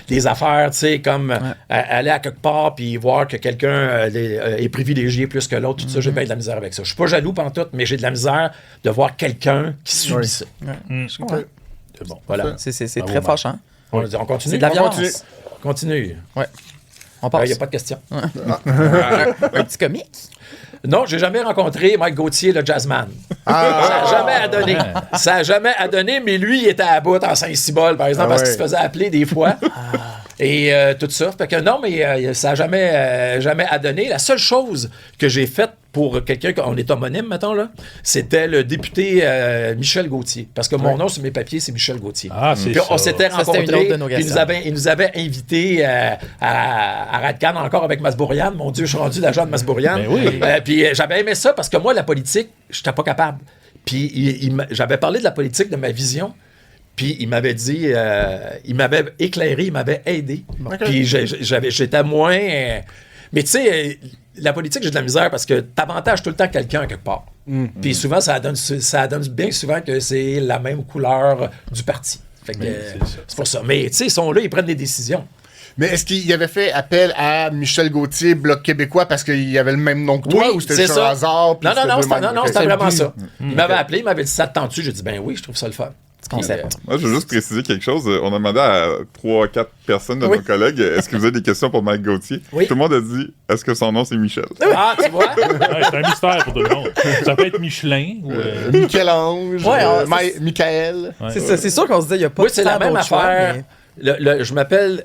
les affaires, tu sais, comme aller à quelque part puis voir que quelqu'un est privilégié plus que l'autre, tout ça, j'ai bien de la misère avec ça. Je suis pas jaloux pantoute, mais j'ai de la misère de voir quelqu'un qui subit ça. Je comprends. C'est bon. Voilà. C'est très fâchant. On continue. C'est de la On violence. continue. On Il passe. n'y a pas de question. Un petit comique. Non, j'ai jamais rencontré Mike Gauthier, le jazzman. Ça n'a jamais à donner. Ça n'a jamais à donner, mais lui, il était à bout en Saint-Cybole, par exemple, parce qu'il se faisait appeler des fois. Et tout ça. Fait que non, mais ça n'a jamais à donner. La seule chose que j'ai faite pour quelqu'un, on est homonyme, mettons, là, c'était le député Michel Gauthier. Parce que mon nom sur mes papiers, c'est Michel Gauthier. Ah, c'est Puis on ça. s'était Ça, c'était une rencontrés, autre de nos puis questions. il nous avait invités à Radcan encore avec Masbourian. Mon Dieu, je suis rendu l'agent de Masbourian. Ben oui. Puis j'avais aimé ça parce que moi, la politique, je n'étais pas capable. Puis j'avais parlé de la politique, de ma vision. Puis il m'avait dit, il m'avait éclairé, il m'avait aidé. Puis j'étais moins... mais tu sais, la politique, j'ai de la misère parce que t'avantages tout le temps quelqu'un quelque part. Puis souvent, ça donne bien souvent que c'est la même couleur du parti. Fait que, c'est pour ça. Mais tu sais, ils sont là, ils prennent des décisions. Mais est-ce qu'il avait fait appel à Michel Gauthier, Bloc québécois, parce qu'il avait le même nom que toi, Oui, ou c'était c'est juste un ça. hasard? puis Non, c'était deux mêmes? Ok. c'était vraiment but. ça. Il m'avait appelé, il m'avait dit, ça te tente-tu? J'ai dit, ben oui, je trouve ça le fun. Concept. Moi, je veux juste préciser quelque chose. On a demandé à 3-4 personnes de nos collègues, est-ce que vous avez des questions pour Mike Gauthier? Oui. Tout le monde a dit, est-ce que son nom c'est Michel? Ah, tu vois? Ouais, c'est un mystère pour tout le monde. Ça peut être Michelin ou. Michel-Ange, Ouais, Michael. Ouais. C'est ça. C'est sûr qu'on se dit, il n'y a pas Oui, c'est la tant même d'autres choix, affaire. mais- Je m'appelle,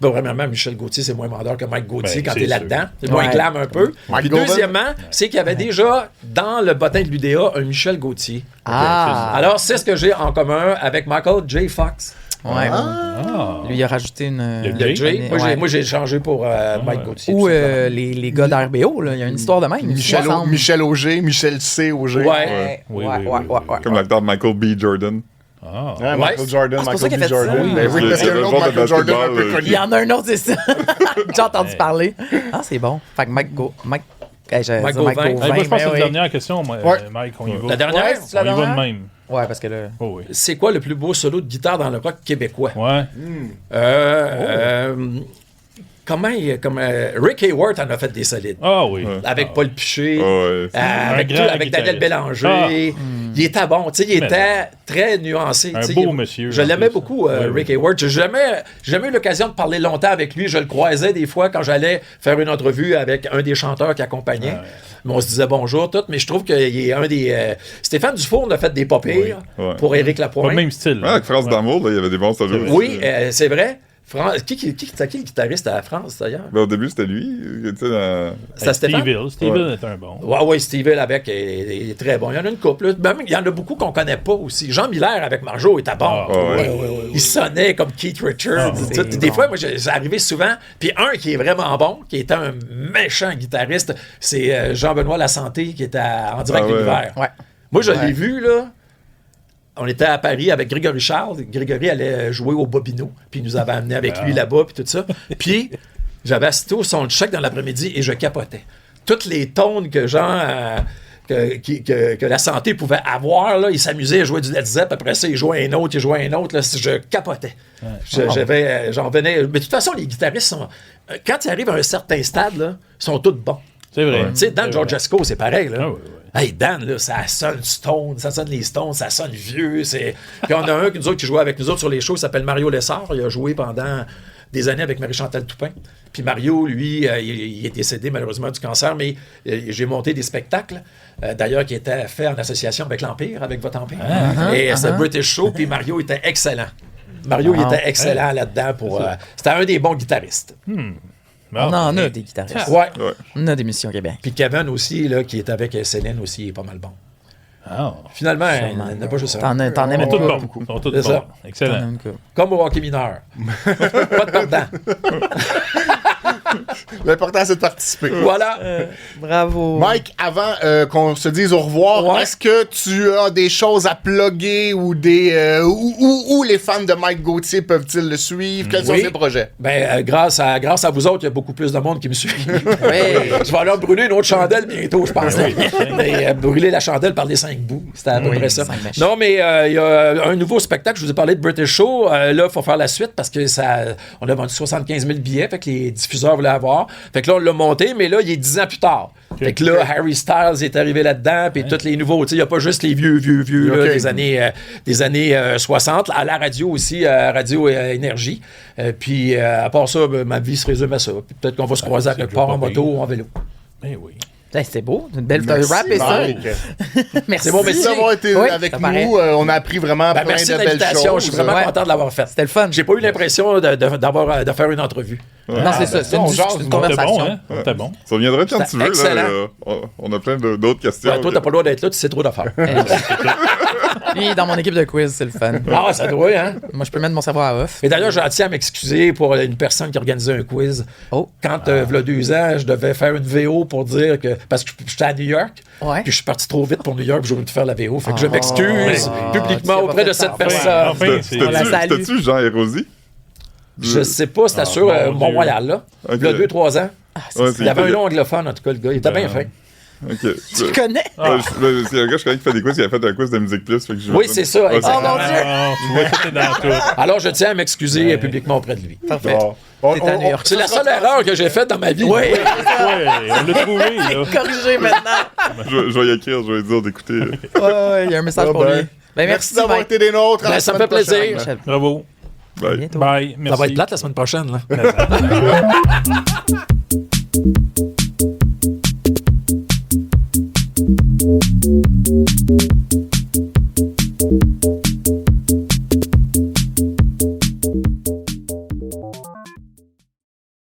premièrement, Michel Gauthier, c'est moins vendeur que Mike Gauthier Ben, quand c'est t'es sûr. là-dedans. C'est moins Ouais. glam un peu. Mike Puis Golden. deuxièmement, c'est qu'il y avait déjà dans le bottin de l'UDA un Michel Gauthier. Ah! Alors, c'est ce que j'ai en commun avec Michael J. Fox. Ouais. Ah. Lui, il a rajouté une... Le Le J. Ouais. Moi, j'ai changé pour Mike Gauthier. Ou tout simplement. les gars d'RBO, là. Il y a une histoire de même. Michel, 60. Michel Auger, Michel C. Auger. Ouais. Oui, Ouais, oui, ouais, oui, ouais, oui. ouais. Comme l'acteur Michael B. Jordan. Ah. Ouais, Michael Jordan, Ah, c'est pour ça Michael B. qu'il a fait ça. Jordan. Ben oui, Oui, parce qu'il y a le un autre joueur de Michael Jordan un peu basketball, connu. Il y en a un autre, c'est ça. J'ai entendu parler. Ah, c'est bon. Fait que Mike Mike Gauvin. Hey, moi, je pense que c'est mais la oui. dernière question, Ouais. Mike, on y va. La dernière? Ouais, c'est la On y va de dernière? même. Ouais, parce que là. Oh oui. C'est quoi le plus beau solo de guitare dans le rock québécois? Ouais. Rick Hayward en a fait des solides. Ah oui. Avec Paul Piché, Ouais, avec grand Daniel guitariste. Bélanger. Il était bon, tu sais, il était très nuancé. Un tu sais, beau monsieur, Je en l'aimais plus. beaucoup, Rick Hayward. J'ai jamais eu l'occasion de parler longtemps avec lui. Je le croisais des fois quand j'allais faire une entrevue avec un des chanteurs qui accompagnait. Mais on se disait bonjour, tout. Mais je trouve qu'il est un des... Stéphane Dufour a fait des pas pires Ouais. pour Éric Pas Lapointe. le même style. Ouais, avec France d'amour, là, il y avait des bons solos. Oui, c'est vrai. Qui le guitariste à la France, d'ailleurs? Ben, au début, c'était lui. Tu sais, dans... C'était Stéphane? Steve Hill est un bon. Oui, Steve Hill avec est très bon. Il y en a une couple. Là. Même, il y en a beaucoup qu'on connaît pas aussi. Jean Miller avec Marjo était bon. Ah, ouais. Il sonnait comme Keith Richards. Ah, Des fois, moi, c'est arrivé souvent. Puis un qui est vraiment bon, qui était un méchant guitariste, c'est Jean-Benoît Lasanté qui était en direct de l'hiver. Ouais. Moi, je l'ai vu, là. On était à Paris avec Grégory Charles. Grégory allait jouer au Bobino. Puis il nous avait amené avec lui là-bas, puis tout ça. Puis j'avais assisté au soundcheck dans l'après-midi et je capotais. Toutes les tones que Jean... que la santé pouvait avoir, là, il s'amusait à jouer du Led Zepp, après ça, il jouait un autre, là, je capotais. J'en venais... Mais de toute façon, les guitaristes sont... Quand ils arrivent à un certain stade, là, ils sont tous bons. C'est vrai. Tu sais, Dan Georgesco, c'est pareil, là. Ah, oui. Hey, Dan, là, ça sonne Stone, ça sonne les Stones, ça sonne vieux. Puis on a un nous autres, qui jouait avec nous autres sur les shows, il s'appelle Mario Lessard. Il a joué pendant des années avec Marie-Chantal Toupin. Puis Mario, lui, il est décédé malheureusement du cancer, mais j'ai monté des spectacles, d'ailleurs, qui étaient faits en association avec l'Empire, avec votre Empire. Et c'était British Show, puis Mario était excellent. Mario, il était excellent là-dedans. C'était un des bons guitaristes. On en a des guitaristes. Ouais. On a des missions Québec. Puis Kevin aussi, là, qui est avec Céline aussi, il est pas mal bon. Ah. Finalement, il n'a pas juste ça. T'en aimes Ils sont tous pas. bons. Ils sont tous C'est bons. ça. T'en Excellent. aimes pas. Comme au hockey mineur. Pas de perdant. L'important, c'est de participer. Voilà. Bravo. Mike, avant qu'on se dise au revoir, Ouais. est-ce que tu as des choses à plugger ou des où les fans de Mike Gauthier peuvent-ils le suivre? Quels sont Oui. ses projets? Ben, grâce à vous autres, il y a beaucoup plus de monde qui me suit. Oui. Je vais aller brûler une autre chandelle bientôt, je pense. Mais brûler la chandelle par les 5 bouts, c'était à peu près ça. 5 mèches. Non, mais il y a un nouveau spectacle. Je vous ai parlé de British Show. Là, il faut faire la suite parce que on a vendu 75 000 billets. Fait que les diffuseurs voulaient avoir. Fait que là, on l'a monté, mais là, il est 10 ans plus tard. Fait que là, Harry Styles est arrivé là-dedans, puis tous les nouveaux. Tu sais, il n'y a pas juste les vieux là, des années 60. À la radio aussi, Radio Énergie. Puis à part ça, ma vie se résume à ça. Puis peut-être qu'on va se croiser à quelque part en moto ou en vélo. Eh oui. Hey, c'était beau. Une belle Merci, rap et ça. Mike. Merci. C'est bon, Merci métier. d'avoir été Oui, avec ça nous. paraît. On a appris vraiment Ben, plein merci de de belles l'invitation. choses. Je suis vraiment Ouais. content de l'avoir fait. C'était le fun. J'ai pas eu l'impression de faire une entrevue. Non, c'est ça. C'est une, on c'est jase, une on C'était conversation. bon, hein? C'était bon. Ça viendra quand C'était tu veux. excellent. Là, on a plein d'autres questions. Ouais, toi, t'as pas le droit d'être là, tu sais trop d'affaires. Lui, dans mon équipe de quiz, c'est le fun. Ah, ça doit, hein? Moi, je peux mettre mon cerveau à off. Et d'ailleurs, je tiens à m'excuser pour une personne qui organisait un quiz. Oh. Quand, il y a 2 ans, je devais faire une VO pour dire que... Parce que j'étais à New York, Ouais. puis je suis parti trop vite pour New York, puis j'ai voulu faire la VO. Fait que je m'excuse tu publiquement as pas auprès fait de ça. cette personne. Enfin, c'est... On la salue. C'était-tu Jean Hérosy? Je sais pas, c'était sur mon Mont-Royal, là. Ok. Il y a 2-3 ans. Ouais, Il y avait un nom anglophone, en tout cas, le gars. Il était bien fin. Ok. Tu connais? C'est un gars, je connais qui fait des quiz, il a fait un quiz de Musique Plus. Fait que Oui, c'est ça, Ouais, exactement. Oh, mon Dieu! Ah, tu vois, tout est dans tout. Alors, je tiens à m'excuser publiquement auprès de lui. Parfait. Bon. T'es à New York. C'est la seule erreur que j'ai faite dans ma vie. Oui. Ouais, on l'a trouvé, là. Corrigé maintenant. Je vais y écrire, je vais lui dire d'écouter. Ouais, il y a un message Ah pour ben. lui. Ben, merci d'avoir Mike. été des nôtres. À Ben, la ça me semaine fait plaisir. prochaine. Bravo. À Bye. bientôt. Bye. Merci. Ça va être plate la semaine prochaine, là.